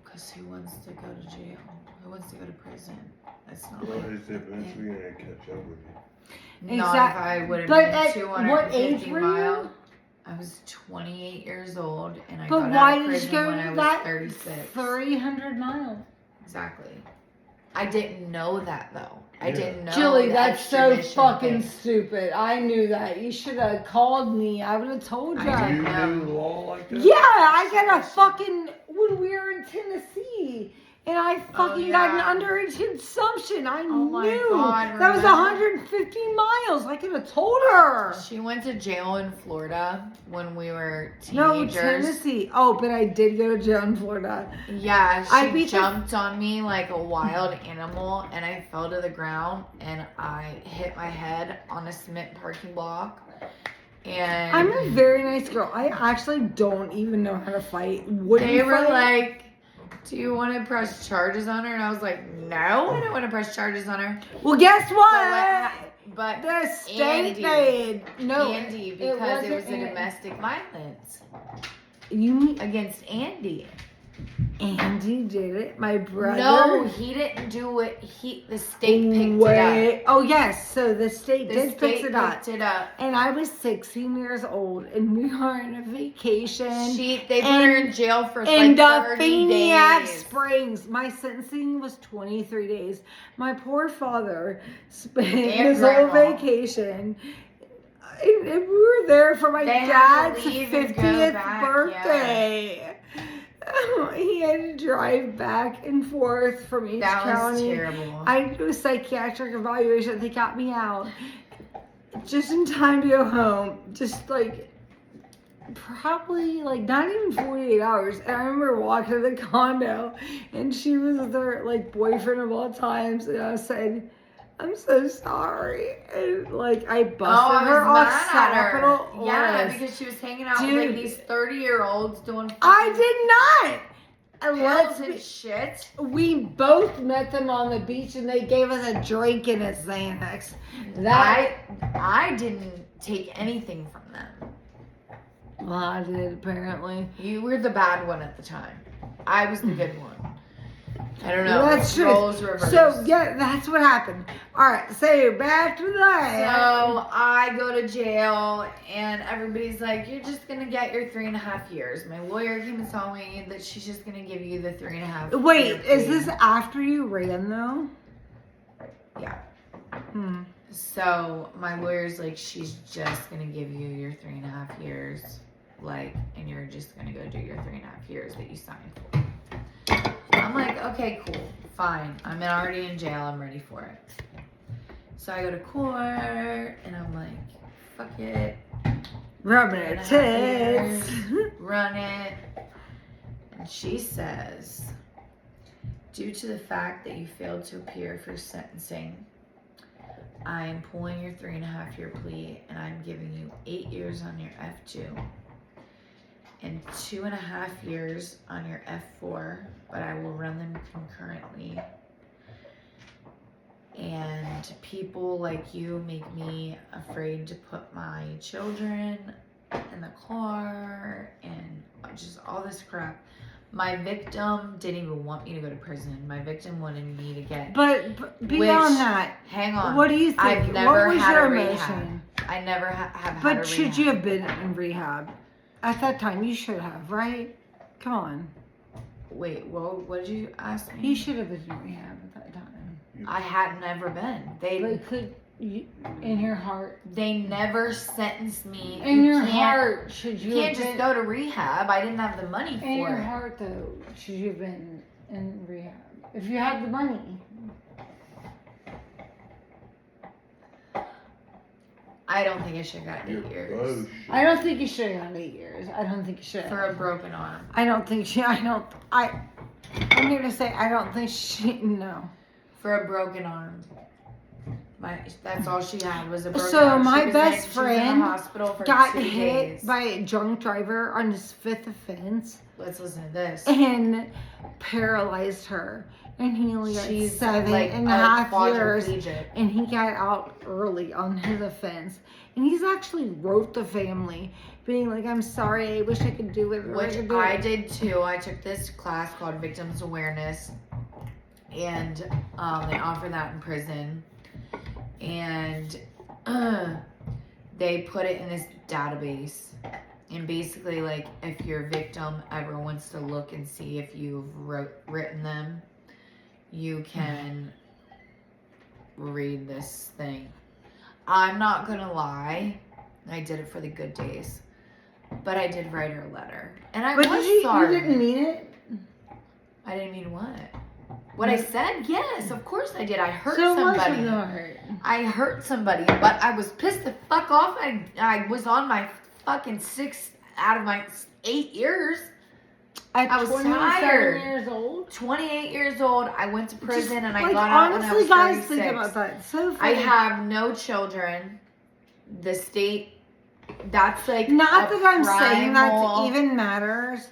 Because who wants to go to jail? Who wants to go to prison? That's not
Well,
like,
it's eventually gonna catch up with you.
not
Exact-
if I would have
but
been
at
250
what age were you?
miles. I was 28 years old and I
But
got
why
out of
did you
prison
go
when I was
that
36.
300 miles?
Exactly. I didn't know that though. I
Yeah.
didn't know.
Julie,
the
that's so
extradition
fucking
thing.
stupid. I knew that. You should have called me. I would have told you.
I
Do you
know.
do law like that?
Yeah, I got a fucking, when we were in Tennessee, and I fucking got
yeah.
an underage consumption. I
Oh my
knew.
God,
that was
remember?
150 miles. I could have told her.
She went to jail in Florida when we were
No,
teenagers.
Tennessee. Oh, but I did go to jail in Florida.
Yeah,
I
she
beat the-
jumped on me like a wild animal and I fell to the ground and I hit my head on a cement parking block. And
I'm a very nice girl. I actually don't even know how to fight. Wouldn't
they were
fight.
like, do you want to press charges on her? And I was like, no, I don't want to press charges on her.
Well, guess
So
what?
but
The state
Andy.
made no.
Andy, because it was
wasn't
a domestic violence
You mean
against Andy.
Andy did it? My brother.
No, he didn't do it. The state picked it
Wait. Oh yes. So the state
up. The
did
state
fix it up.
picked it up.
And I was 16 years old, and we were on a vacation
They put her in jail for
in
like 30
Phoenix
days.
Springs. My sentencing was 23 days. My poor father spent
And
his whole
grandma.
vacation. And we were there for my
They had to
dad's
leave and go
50th
back,
birthday. He had to drive back and forth from each
That was
county.
terrible.
I did a psychiatric evaluation. They got me out just in time to go home. Just like probably like not even 48 hours. And I remember walking to the condo, and she was their like boyfriend of all times, and I said, "I'm so sorry," and like I busted her off Capitol
Yeah,
West.
because she was hanging out with
Dude.
like these 30-year-olds doing
I did not. And
pills
let's
and
be,
shit.
we both met them on the beach, and they gave us a drink and a Xanax. That
I didn't take anything from them.
well, I did apparently.
You were the bad one at the time. I was the good one. I don't know.
That's true.
Roles reversed.
So yeah, that's what happened. All right, so back to that.
So I go to jail and everybody's like, you're just going to get your 3.5 years. My lawyer came and told me that she's just going to give you the 3.5
Wait,
year
is
plea.
this after you ran though?
Yeah.
Hmm.
So my lawyer's like, she's just going to give you your 3.5 years. Like, and you're you're just gonna go do your 3.5 years that you signed for. I'm like, okay, cool, fine. I'm already in jail. I'm ready for it. So I go to court, and I'm like, fuck it.
Rubbing her
3.5
tits.
years, run it. And she says, due to the fact that you failed to appear for sentencing, I am pulling your 3.5 year plea, and I'm giving you 8 years on your F2 and 2.5 years on your F4, but I will run them concurrently. And people like you make me afraid to put my children in the car and just all this crap. My victim didn't even want me to go to prison. My victim wanted me to get.
But beyond that,
hang on.
what do you think?
I've never
what was
had
your
a
emotion?
rehab. I never have had a
But
rehab.
should you have been in rehab at that time? You should have, right? Come on.
Wait, what did you ask me?
You should have been in rehab at that time.
I had never been.
But could you, in your heart?
They never sentenced me.
In
You
your
can't-
heart, should you
You can't
have
just
been?
go to rehab. I didn't have the money
In
for
your
it.
heart, though, should you have been in rehab if you had the money?
I don't think I should have got
You're
8 years
bullshit.
I don't think you should have gotten 8 years. I don't think you should.
for a broken arm.
I don't think she. I'm here to say I don't think she. No.
For a broken arm. That's all she had was a broken
So
arm. She
my
was
best
she was in the
friend
hospital for
Got
2
hit
days.
by a drunk driver on his 5th offense
Let's listen to this.
and paralyzed her. And he only got
She's
7
like
and
a
a half years.
quadriplegic.
And he got out early on his offense. And he's actually wrote the family, being like, I'm sorry, I wish I could do it. or
Which
could do
I
it."
did too. I took this class called Victims Awareness, and they offer that in prison, and they put it in this database. And basically, like, if your victim ever wants to look and see if you've written them, you can read this thing. I'm not gonna lie, I did it for the good days. But I did write her a letter. And I
But
was
you
sorry.
didn't mean it?
I didn't mean what? What I said? Yes, of course I did. I hurt
So
somebody.
much was hurt.
I hurt somebody, but I was pissed the fuck off. I was on my fucking 6 out of my 8 years.
At
I was
27
tired.
years old?
28 years old. I went to prison and I
Like,
got out when I
honestly,
was
guys,
36.
think about that. So
I
funny.
have no children. The state, that's like
Not
a
that I'm saying that
primal-
even matters.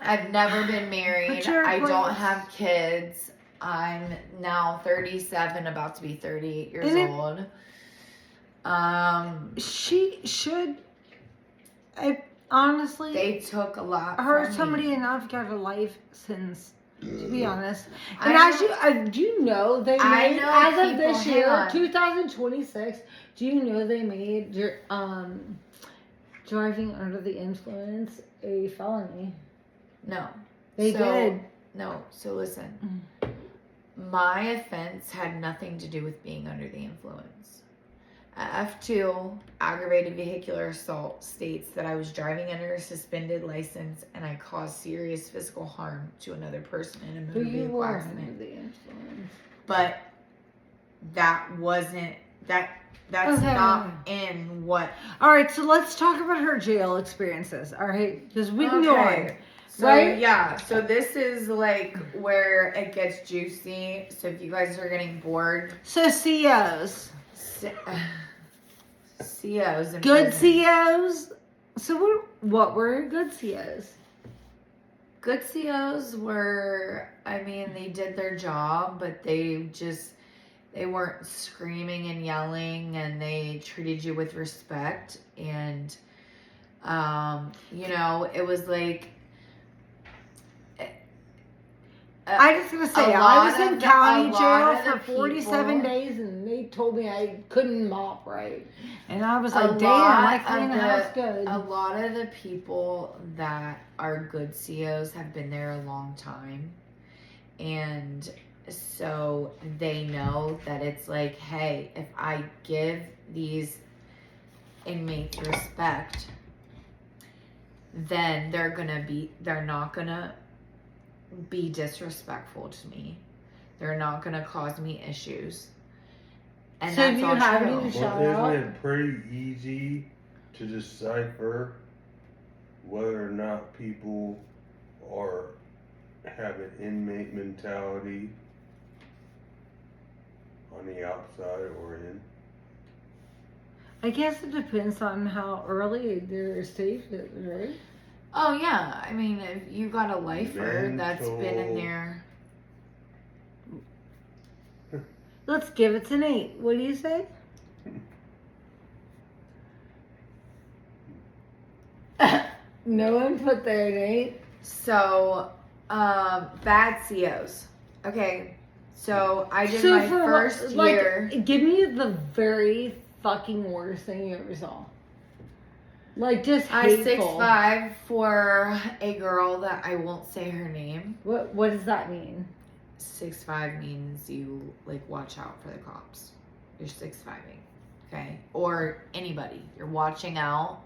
I've never been married.
But you're
I don't
like-
have kids. I'm now 37, about to be 38 years
And it-
old.
She should. Honestly,
They took a lot
hurt
from
somebody
me.
enough, got a life sentence. To be honest,
I
and as
know-
you do you know they
I
made
know
as of
people-
this
hang
year,
on.
2026. Do you know they made driving under the influence a felony?
No.
They
So-
did.
No. So listen. My offense had nothing to do with being under the influence. F2, aggravated vehicular assault, states that I was driving under a suspended license and I caused serious physical harm to another person in a motor
But you
vehicle
were
accident.
under the influence.
But that wasn't that's
Okay.
not in what.
All right, so let's talk about her jail experiences. All right, because we can go on.
Okay. So
Right?
yeah, so this is like where it gets juicy. So if you guys are getting bored,
So COs,
COs and
good
prison.
COs. So what were good COs?
Good COs were, I mean, they did their job, but they weren't screaming and yelling, and they treated you with respect. And, you know, it was like,
I just gonna say
a
I was
lot
in
of
county
a lot
jail
of
for
the
47
people-
days, and they told me I couldn't mop right, and I was
A
like, "Damn,
lot
I
of
clean the house good."
a lot of the people that are good COs have been there a long time, and so they know that it's like, hey, if I give these inmates respect, then they're not gonna be disrespectful to me. They're not gonna cause me issues. And
So
that's
you
all
have
true.
any-
Well,
Shout out.
isn't it pretty easy to decipher whether or not people have an inmate mentality on the outside or in?
I guess it depends on how early their stage is, right?
Oh yeah, I mean, if you got a lifer that's been in
Mental.
there.
Let's give it an 8. What do you say? No input there, Nate.
So, bad COs. Okay, so I did
So
my
for
first
like,
year.
give me the very fucking worst thing you ever saw. Like just
I
hateful.
6'5" for a girl that I won't say her name.
What does that mean?
6'5" means you like watch out for the cops. You're 6'5"ing, okay? Or anybody. You're watching out.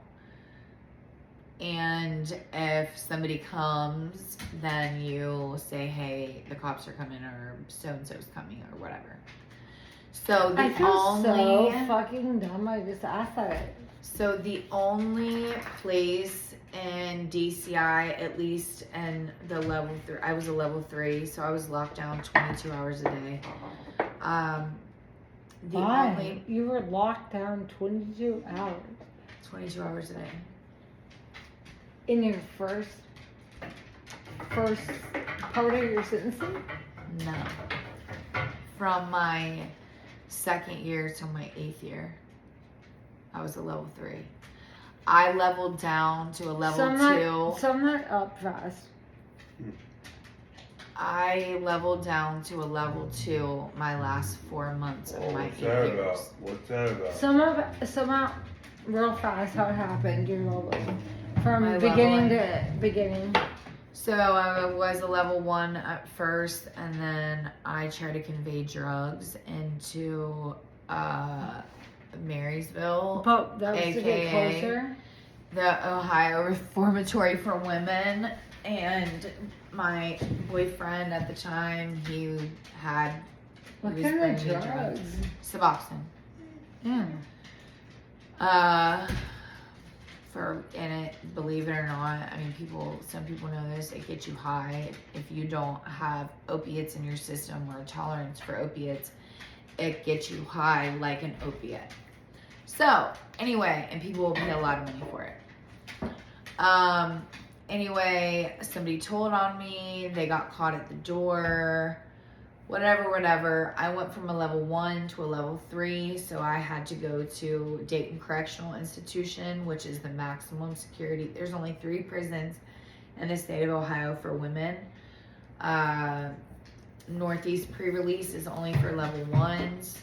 And if somebody comes, then you say, hey, the cops are coming, or so-and-so's coming, or whatever. So
I
the
feel
only
so fucking dumb. I just asked that.
so the only place in DCI, at least in the level 3, I was a level 3, so I was locked down 22 hours a day. The
Why?
only
You were locked down 22 hours
22 hours a day.
in your first part of your sentencing?
No. From my 2nd year to my 8th year, I was a level 3. I leveled down to a level 2.
Sum that up fast.
I leveled down to a level 2 my last 4 months of my 8
What's that
years.
about? What's that about?
Sum out real fast how it happened. Your leveling from
My
beginning
leveling.
to beginning.
So I was a level 1 at first, and then I tried to convey drugs into Marysville,
But that was to get
AKA.
closer.
the Ohio Reformatory for Women, and my boyfriend at the time, he was
What kind
bringing
of
me
drugs?
Suboxone.
Yeah.
And it, believe it or not, I mean, some people know this, it gets you high. If you don't have opiates in your system or a tolerance for opiates, it gets you high like an opiate. So, anyway, and people will pay a lot of money for it. Anyway, somebody told on me, they got caught at the door, whatever. I went from a level 1 to a level 3, so I had to go to Dayton Correctional Institution, which is the maximum security. There's only 3 prisons in the state of Ohio for women. Northeast pre-release is only for level 1s.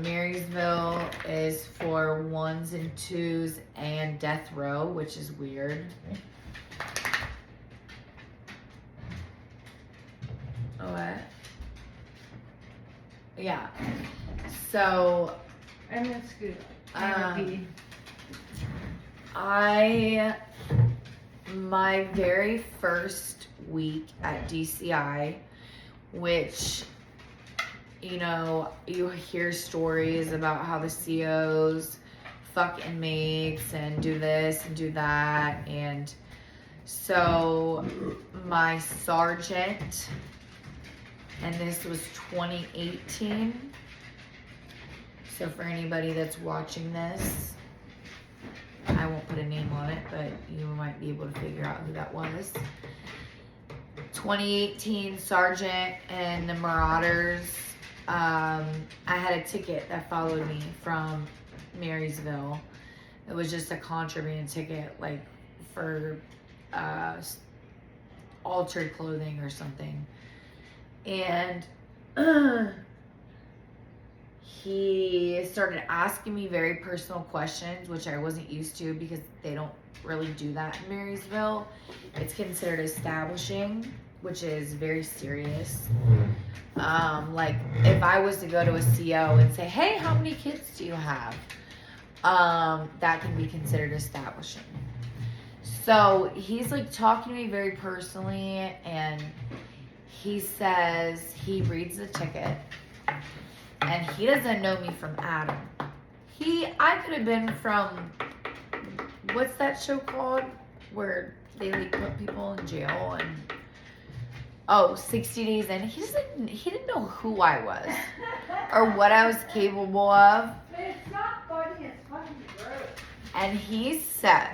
Marysville is for 1s and 2s and death row, which is weird. What? Yeah. So
And it's good.
my very first week at DCI, which, you know, you hear stories about how the COs fuck inmates and do this and do that. And so my sergeant, and this was 2018. So for anybody that's watching this, I won't put a name on it, but you might be able to figure out who that was. 2018 sergeant and the Marauders. I had a ticket that followed me from Marysville. It was just a contraband ticket, like for altered clothing or something. And he started asking me very personal questions, which I wasn't used to because they don't really do that in Marysville. It's considered establishing, which is very serious. Like if I was to go to a CO and say, hey, how many kids do you have? That can be considered establishing. So he's like talking to me very personally, and he says he reads the ticket, and he doesn't know me from Adam. I could have been from, what's that show called? Where they like put people in jail and 60 Days In. He didn't know who I was or what I was capable of.
It's not funny, it's fucking gross.
And he said,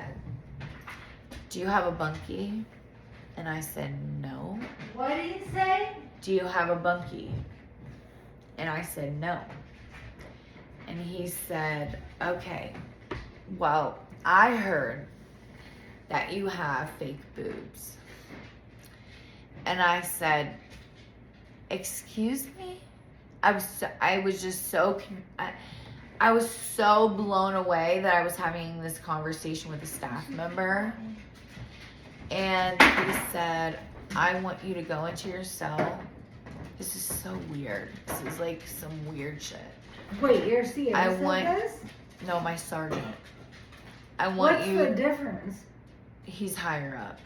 "Do you have a bunkie?" And I said, "No."
What did he say?
"Do you have a bunkie?" And I said, "No." And he said, "Okay, well, I heard that you have fake boobs." And I said, "Excuse me?" I was just so, I was so blown away that I was having this conversation with a staff member. And he said, "I want you to go into your cell." This is so weird. This is like some weird shit.
Wait, your CO
I
said
want-
this?
No, my sergeant. I want
What's
you.
the difference?
He's higher up.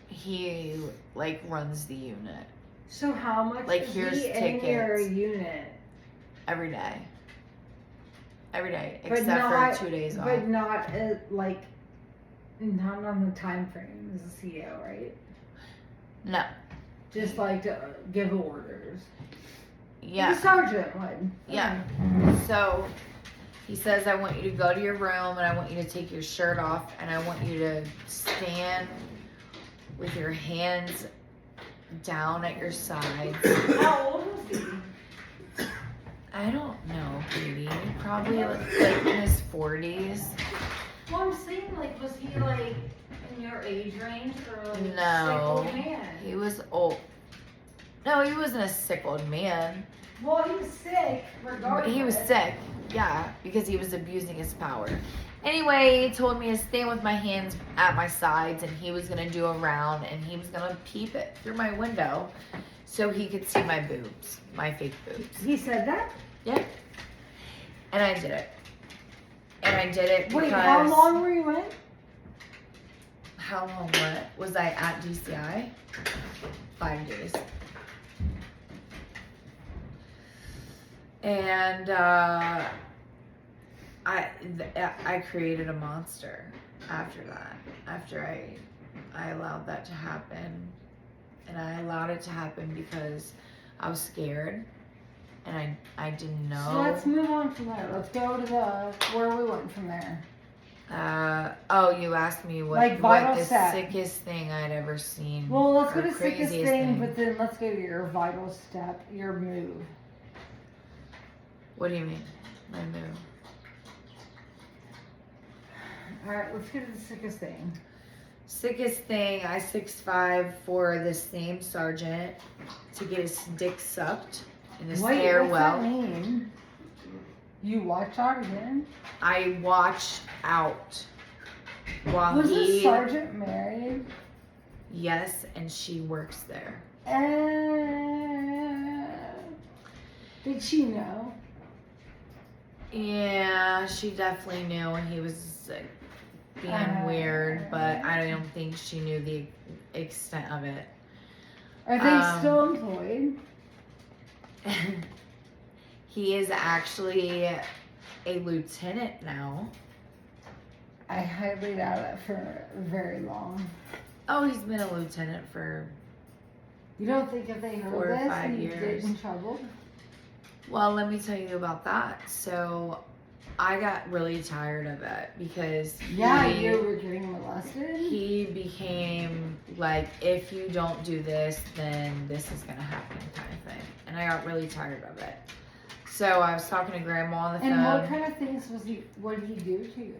He like runs the unit
So how much
Like,
is
here's
he in your
tickets.
unit?
every day. Every day,
But
except
not-
for 2 days off.
But not like not on the time frame as a CO, right?
No.
Just like to give orders.
Yeah.
The sergeant would.
Yeah. So he says, "I want you to go to your room and I want you to take your shirt off and I want you to stand with your hands down at your sides."
How old was he?
I don't know, Katie. Probably like in his 40s.
Well, I'm saying, like, was he like in your age range or like
No.
sick old man?
He was old. No, he wasn't a sick old man.
Well, he was sick, regardless.
He was sick, yeah, because he was abusing his power. Anyway, he told me to stand with my hands at my sides and he was gonna do a round and he was gonna peep it through my window so he could see my boobs, my fake boobs.
He said that?
Yeah. And I did it. And I did it because...
Wait, how long were you in?
How long what? Was I at DCI? 5 days. And I created a monster after that. After I allowed that to happen. And I allowed it to happen because I was scared. And I didn't know.
So let's move on from there. Let's go to where we went from there.
You asked me what,
Like vital
what the
step.
sickest thing I'd ever seen.
Well, let's
or
go to sickest
craziest
thing, but then let's go to your vital step, your move.
What do you mean? My move.
Alright, let's go to the sickest thing.
Sickest thing, I 6'5" for the same sergeant to get his dick sucked in the
Wait, what's
stairwell.
that mean? You watched out again?
I watched out while
Was the
he.
sergeant married?
Yes, and she works there.
Did she know?
Yeah, she definitely knew when he was being weird, but I don't think she knew the extent of it.
Are they still employed?
He is actually a lieutenant now.
I highly doubt it for very long.
Oh, he's been a lieutenant for,
You don't think if they
4
heard
or
this
5
and you
years.
get in trouble?
well, let me tell you about that. So I got really tired of it because
Yeah, you were getting molested?
he became like, if you don't do this, then this is gonna happen kind of thing. And I got really tired of it. So I was talking to grandma on the phone.
And what kind of things what did he do to you?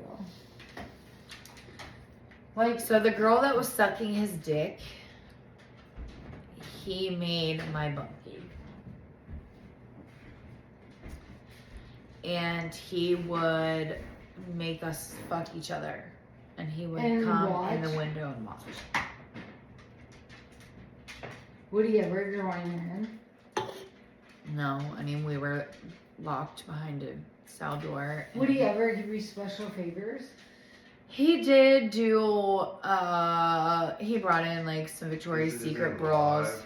Like,
So the girl that was sucking his dick, he made my bunkie. And he would make us fuck each other. And he would
And
come in the
watch?
window and watch.
would he ever join in?
No, I mean, we were locked behind a cell door.
Would he ever give you special favors?
He did do, he brought in like some Victoria's
Is it
Secret
in
bras.
live?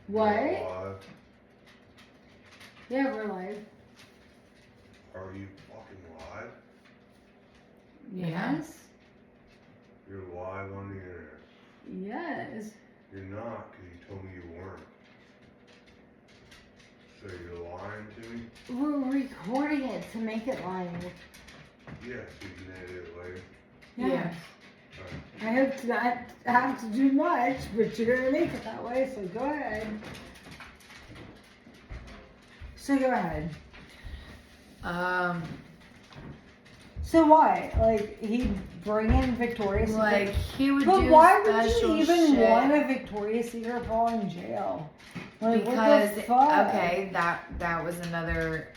What?
Live?
Yeah, we're live.
Are you fucking live?
Yeah.
Yes.
You're live on the internet.
Yes.
You're not, because you told me you weren't. So you're lying to me?
We're recording it to make it live.
Yes, you can edit it later.
Yeah.
I hope to not have to do much, but you're gonna make it that way, so go ahead. So go ahead. So why? Like he'd bring in Victoria's Secret.
Like he would
But
do
why would
special
you even
shit
want a Victoria's Secret bra in jail? Like,
because
what the fuck?
okay, that was another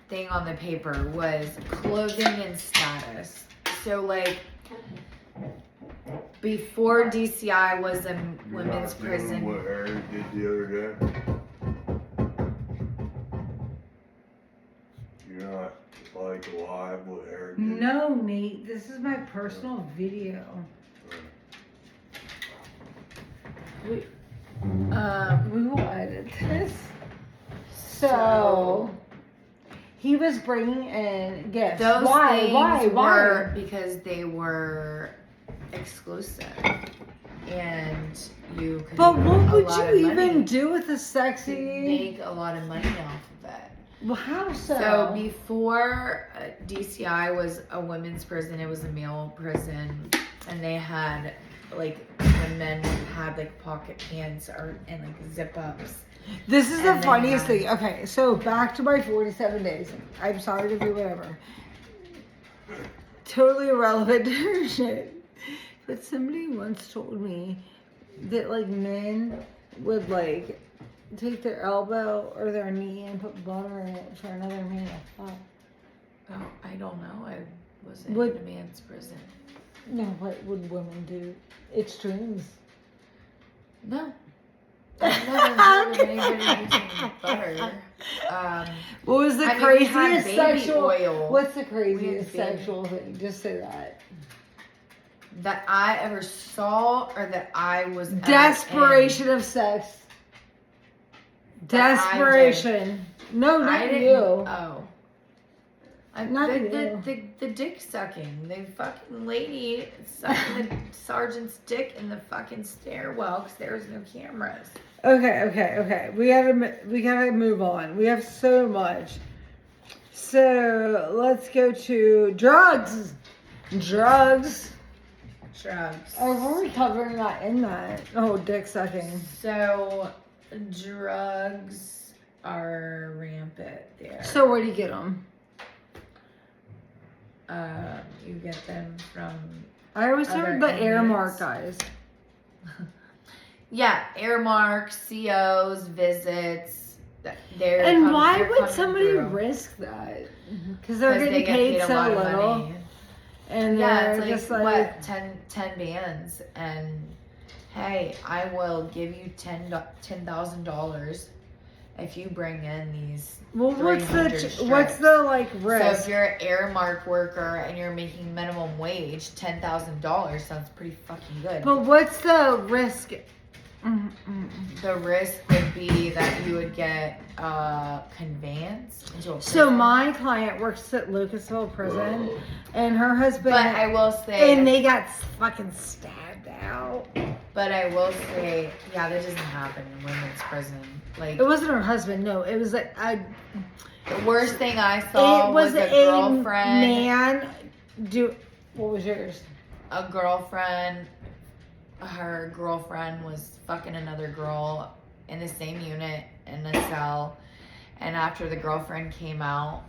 thing on the paper was clothing and status. So like before DCI was a
You're
women's
not doing
prison.
what Eric did the other day. You're not like live what Eric did.
No, Nate. This is my personal video. We will edit this. So he was bringing in gifts.
Those
Why?
things
Why?
were because they were exclusive, and you could
But
make
what
a
would
lot
you
of
even
money.
do with a
You
sexy?
make a lot of money off of it.
Well, how so?
So before DCI was a women's prison, it was a male prison, and they had like when men had like pocket pants or and like zip ups.
This is the
And they
funniest
had-
thing. Okay, so back to my 47 days. I'm sorry to do whatever. Totally irrelevant to her shit. But somebody once told me that like men would like take their elbow or their knee and put butter in it for another man. Oh.
Oh, I don't know. I wasn't
Would-
in a man's prison.
No, what would women do? Extremes.
No. I've never heard of anybody using butter.
What was the
I mean, we had
craziest
baby
sexual?
oil.
What's the
We
craziest
had baby-
sexual thing? Just say that.
That I ever saw or that I was ever
Desperation of sex.
That I did.
Desperation. No,
in. I
not
didn't.
you.
Oh.
Not
the dick sucking. The fucking lady sucking the sergeant's dick in the fucking stairwell because there was no cameras.
Okay. We gotta move on. We have so much. So let's go to drugs. Drugs.
Drugs.
Oh, were we covering that in that? Oh, dick sucking.
So, drugs are rampant there.
So where do you get them?
You get them from
I always
Other
heard the Airmark
inmates.
guys.
Airmark, COs, visits. They're
And why
they're
would
coming
somebody
through.
risk that? Because they're
'Cause
getting
they get
paid
a
so
lot of
little.
money.
And
Yeah,
they're
it's like,
just like,
what 10 bands, and hey, I will give you $10,000 if you bring in these.
well, what's
300
the like
So if
risk?
you're an Airmark worker and you're making minimum wage, $10,000 sounds pretty fucking good.
But what's the risk?
The risk would be that you would get conveyance into a
So
prison.
my client works at Lucasville Prison, and her husband,
But I will say,
and they got fucking stabbed out.
but I will say, yeah, that doesn't happen in women's prison. Like
It wasn't her husband. No, it was like
the worst thing I saw
it was
was a
a
girlfriend.
man. What was yours?
A girlfriend. Her girlfriend was fucking another girl in the same unit in a cell, and after the girlfriend came out,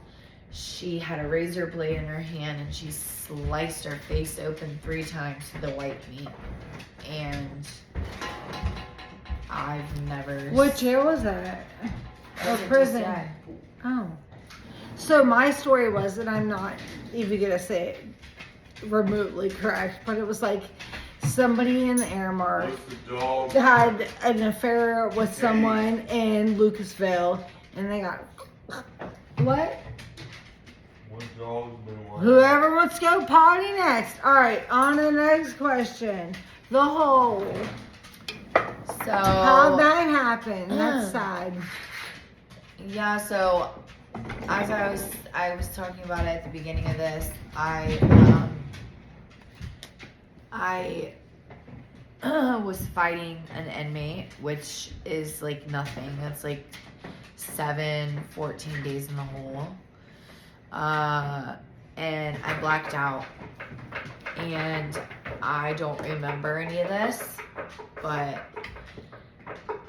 she had a razor blade in her hand and she sliced her face open 3 times to the white meat. And I've never.
What jail was that? Or
What
prison?
did you say?
Oh. So my story was, and I'm not even gonna say it remotely correct, but it was like somebody in the Airmark
What's the dog?
had an affair with someone in Lucasville, and they got what?
What always been one.
Whoever wants to go potty next. All right, on to the next question. The hole.
So
How'd that happen? That's sad.
yeah, so as I was talking about it at the beginning of this, I was fighting an inmate, which is like nothing. That's like 14 days in the hole. And I blacked out. And I don't remember any of this, but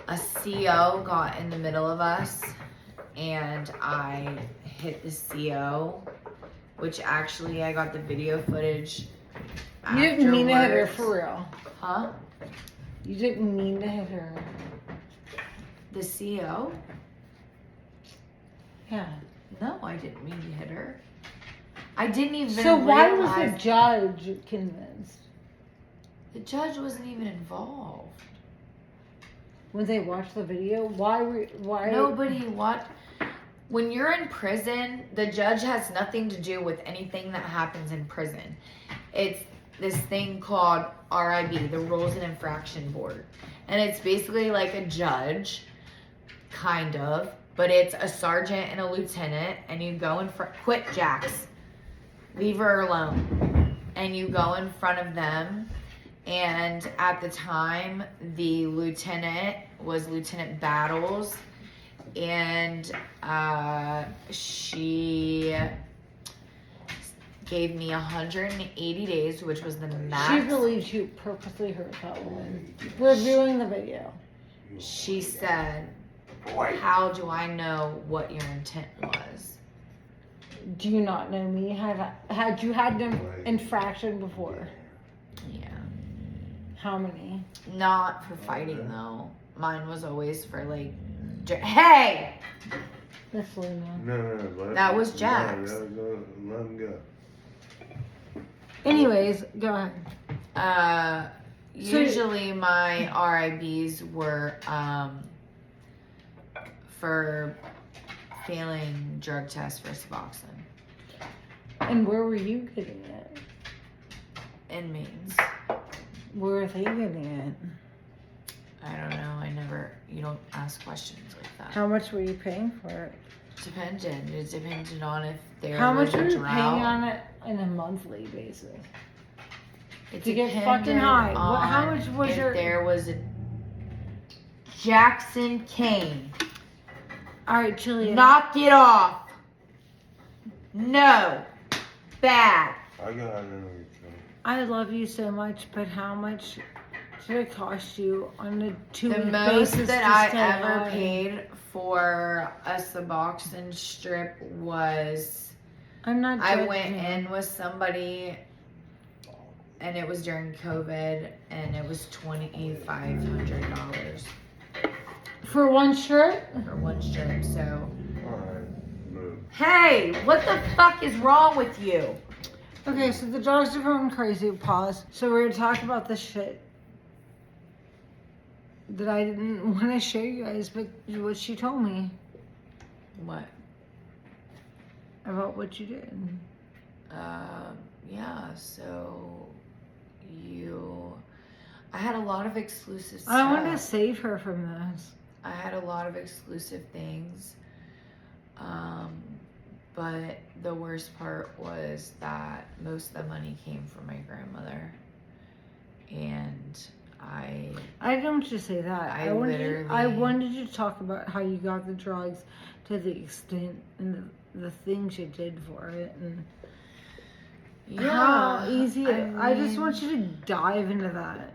a CO got in the middle of us and I hit the CO, which actually I got the video footage.
You didn't mean to hit her
afterwards.
for real.
Huh?
You didn't mean to hit her.
The CO?
Yeah.
No, I didn't mean to hit her. I didn't even
So why was
realize
the judge convinced?
the judge wasn't even involved.
When they watched the video, why?
Nobody what? When you're in prison, the judge has nothing to do with anything that happens in prison. It's this thing called RIB, the Rules and Infraction Board. And it's basically like a judge, kind of, but it's a sergeant and a lieutenant, and you go in front, quit Jax, leave her alone. And you go in front of them, and at the time, the lieutenant was Lieutenant Battles, and she gave me 180 days, which was the max.
She believes you purposely hurt that woman. Reviewing the video.
She said, how do I know what your intent was?
Do you not know me? Had you had an infraction before?
Yeah.
How many?
Not for fighting, though. Mine was always for, like, hey!
That's Luna.
No.
That was Jax.
No, let him go.
Anyways, go ahead.
Usually my RIBs were, for failing drug tests for Suboxone.
And where were you getting it?
Inmates.
Where are they getting it?
I don't know. You don't ask questions like that.
How much were you paying for it?
Depended. It depended on if there
How
was
much were
a
you
drought.
paying on it on a monthly basis?
It
to get
depended
fucking high? How
on
much was
if
your-
there was a Jackson Kane.
All right, Chili.
Knock it off. No. Bad.
I got another thing.
I love you so much, but how much did it cost you on a
The
two-week
most
basis
that
to
I
stay
ever
high?
paid for a Suboxone strip was
I'm not.
I
judging
went
you.
in with somebody and it was during COVID and it was $2,500
for one shirt.
for one strip. So,
Alright, move.
hey, what the fuck is wrong with you?
Okay, so the dogs are going crazy. Pause. So we're gonna talk about this shit that I didn't want to share you guys, but what she told me
What?
about what you did.
Yeah, so I had a lot of exclusive stuff.
I wanted to save her from this.
I had a lot of exclusive things. But the worst part was that most of the money came from my grandmother. And I
I don't want you to say that.
I
I wanted you to talk about how you got the drugs to the extent and the things you did for it and how easy. I just
mean,
want you to dive into that.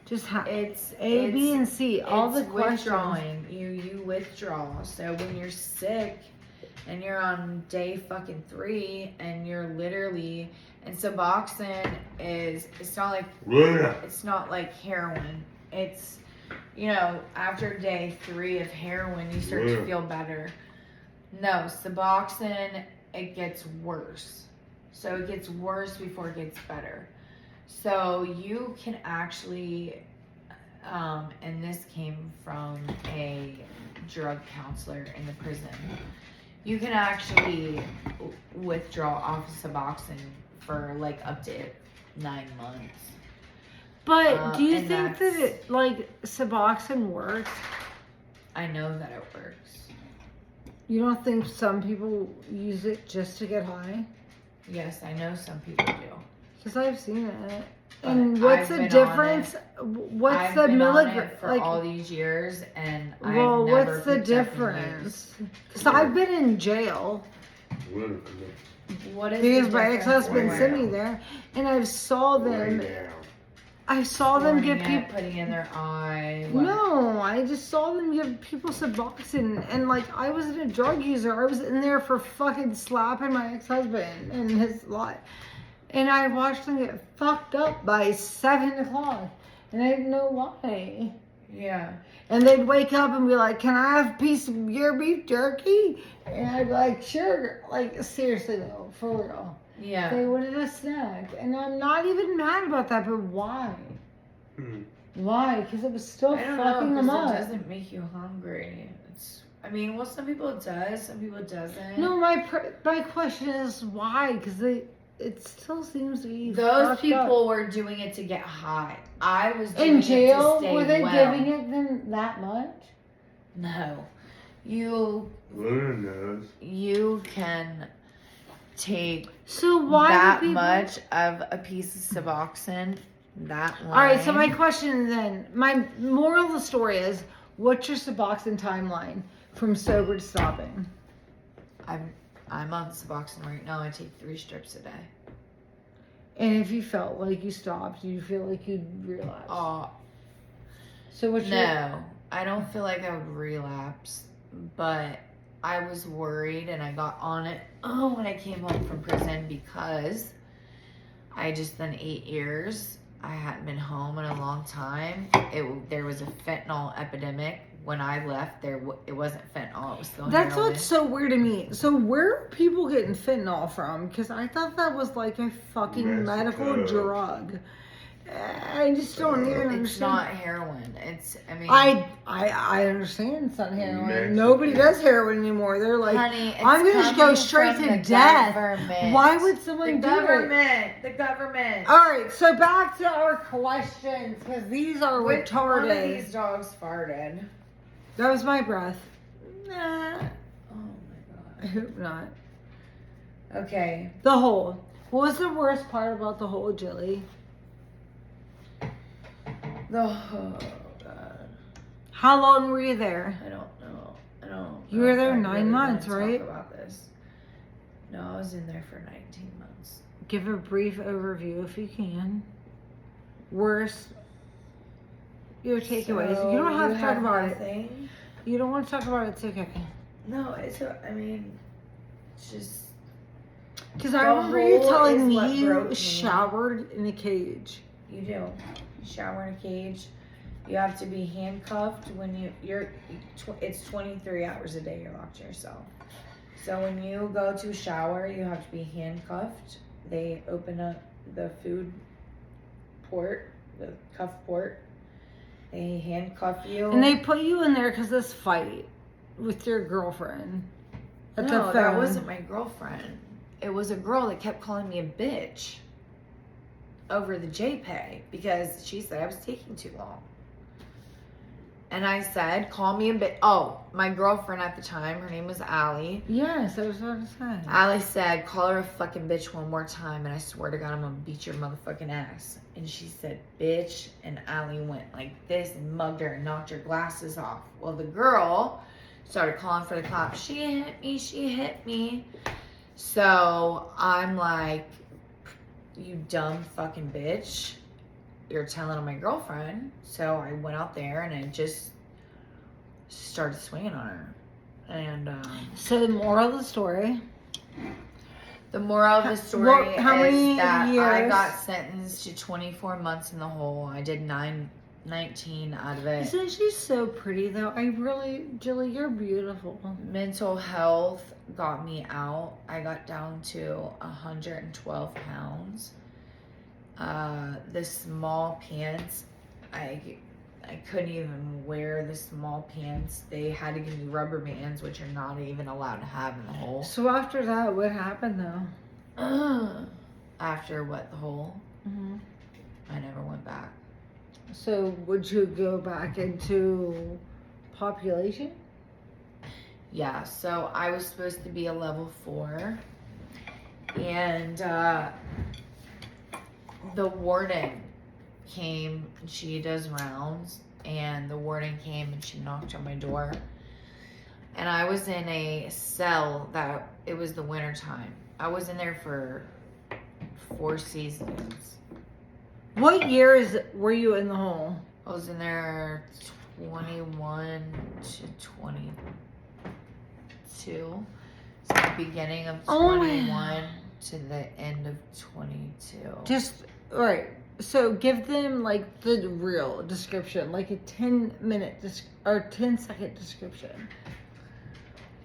Just
it's
A, B, and C. All the
it's
questions.
withdrawing. You withdraw. So when you're sick and you're on day fucking 3 and you're literally and Suboxone it's not like heroin. It's after day 3 of heroin you start to feel better. No, Suboxone it gets worse. So it gets worse before it gets better. So you can actually, and this came from a drug counselor in the prison. You can actually withdraw off of Suboxone for like up to 9 months.
But do you
and
think that
that's-
it, like, Suboxone works?
I know that it works.
You don't think some people use it just to get high?
Yes, I know some people do.
Because I've seen it.
But
And what's
I've
the
been on
difference? What's
I've
the
been on
milligram?
it for
Like,
all these years, and
well,
I've never
what's the
picked up and
difference? Because I've been in jail
Literally.
used. What is
because
the
my
difference
ex-husband
in
sent
what?
me there, and I saw them.
Way down.
I saw them
Pouring
give
it,
people.
putting in their eye. What?
No, I just saw them give people Suboxone, and like I wasn't a drug user. I was in there for fucking slapping my ex-husband and his life, and I watched them get fucked up by 7 o'clock, and I didn't know why.
Yeah.
And they'd wake up and be like, "Can I have a piece of your beef jerky?" And I'd be like, "Sure." Like seriously though, for real.
Yeah.
They wanted a snack, and I'm not even mad about that. But why?
Hmm.
Why? Because it was still
I don't know,
fucking them
'cause
up.
it doesn't make you hungry. It's. I mean, well, some people it does, some people it doesn't.
No, my question is why? Because it still seems to be
Those
fucked
people
up.
were doing it to get high. I was doing
In
it
jail.
to stay
Were they
well.
giving it them that much?
No, you
Luna knows.
can take
So why
that
do people...
much of a piece of Suboxone. That line.
All right. So my question then, my moral of the story is, what's your Suboxone timeline from sober to stopping?
I'm on Suboxone right now. I take 3 strips a day.
And if you felt like you stopped, do you feel like you'd relapse?
Oh
So what's your...
no, I don't feel like I would relapse, but I was worried and I got on it when I came home from prison because I just done 8 years. I hadn't been home in a long time. There was a fentanyl epidemic. When I left, it wasn't fentanyl. It was still
That's
heroin.
what's so weird to me. So where are people getting fentanyl from? Because I thought that was like a fucking medical
Mexico.
drug. I just don't even understand.
It's not heroin.
I understand it's not heroin.
Mexico.
Nobody does heroin anymore. They're like,
honey, it's
I'm gonna just go
coming
straight
from
to
the
death.
government.
Why would
The
someone do it?
government. The government.
All right, so back to our questions because these are
Which one of
retarded.
these dogs farted?
That was my breath. Nah,
Oh
I
my
hope not.
god. Okay.
The hole. What was the worst part about the hole, Jilly?
Oh god.
How long were you there?
I don't know. I don't.
You
know
were
if
there
I
9
really
months,
wanna
right?
Talk about this. No, I was in there for 19 months.
Give a brief overview if you can. Worst. Your takeaways.
So,
you don't have to talk
have
about it.
nothing?
You don't want to talk about it. It's okay.
No, I mean, it's just.
Because I
The
remember you
hole
telling
is
me
what broke
you
me.
showered in a cage.
You do. You shower in a cage. You have to be handcuffed when it's 23 hours a day you're locked to yourself. So when you go to shower, you have to be handcuffed. They open up the food port, the cuff port. They handcuff you.
And they put you in there because this fight with your girlfriend. At the
No,
phone.
that wasn't my girlfriend. It was a girl that kept calling me a bitch over the JPay because she said I was taking too long. And I said, call me a bitch. Oh, my girlfriend at the time, her name was Allie.
Yes, I was about to say.
Allie said, call her a fucking bitch one more time and I swear to God I'm gonna beat your motherfucking ass. And she said, bitch. And Allie went like this and mugged her and knocked her glasses off. Well, the girl started calling for the cops. She hit me, she hit me. So I'm like, you dumb fucking bitch. You're telling on my girlfriend. So I went out there and I just started swinging on her. And
So the moral of the story.
the moral of the story
How many
is that I
years?
got sentenced to 24 months in the hole. I did 19 out of it.
Isn't she so pretty though? Jilly, you're beautiful.
Mental health got me out. I got down to 112 pounds. The small pants, I I couldn't even wear the small pants. They had to give me rubber bands, which are not even allowed to have in the hole.
So after that, what happened though?
After what, the hole?
Mm-hmm.
I never went back.
So would you go back into population?
Yeah, so I was supposed to be a level 4. And the warden came, and she does rounds, and the warden came and she knocked on my door. And I was in a cell that, it was the winter time. I was in there for 4 seasons.
What years were you in the hole?
I was in there 21 to 22. So the beginning of
Oh my-
21 to the end of 22.
Just right. So give them like the real description, like a 10-minute or 10-second description.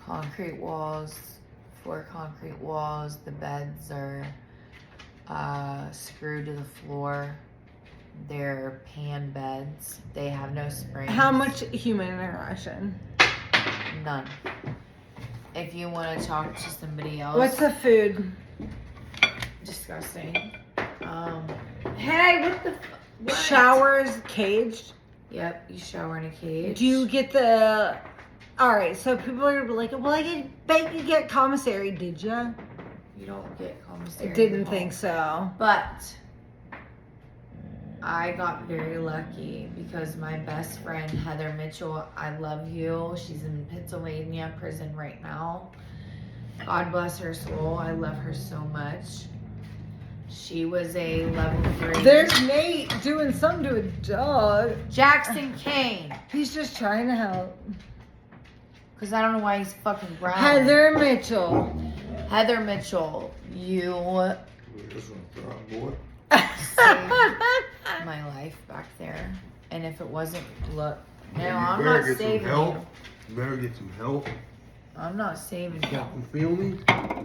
Concrete walls, 4 concrete walls. The beds are screwed to the floor. They're pan beds. They have no springs.
How much human interaction?
None. If you want to talk to somebody else,
What's the food?
disgusting. Hey, what the? What?
Showers caged.
Yep, you shower in a cage.
Do you get the? All right, so people are gonna be like, "Well, I bet you get commissary." Did ya?
You don't get
I
commissary.
didn't
at
think
all.
so.
But I got very lucky because my best friend Heather Mitchell, I love you. She's in Pennsylvania prison right now. God bless her soul. I love her so much. She was a level 3.
There's Nate doing something to a dog.
Jackson Kane.
He's just trying to help.
Because I don't know why he's fucking growling.
Heather Mitchell.
Heather Mitchell, you
This one, boy.
saved my life back there. And if it wasn't, look, no,
You
I'm
better
not
get some
saving
help.
you.
You better get some help.
I'm not saving you.
You feel me?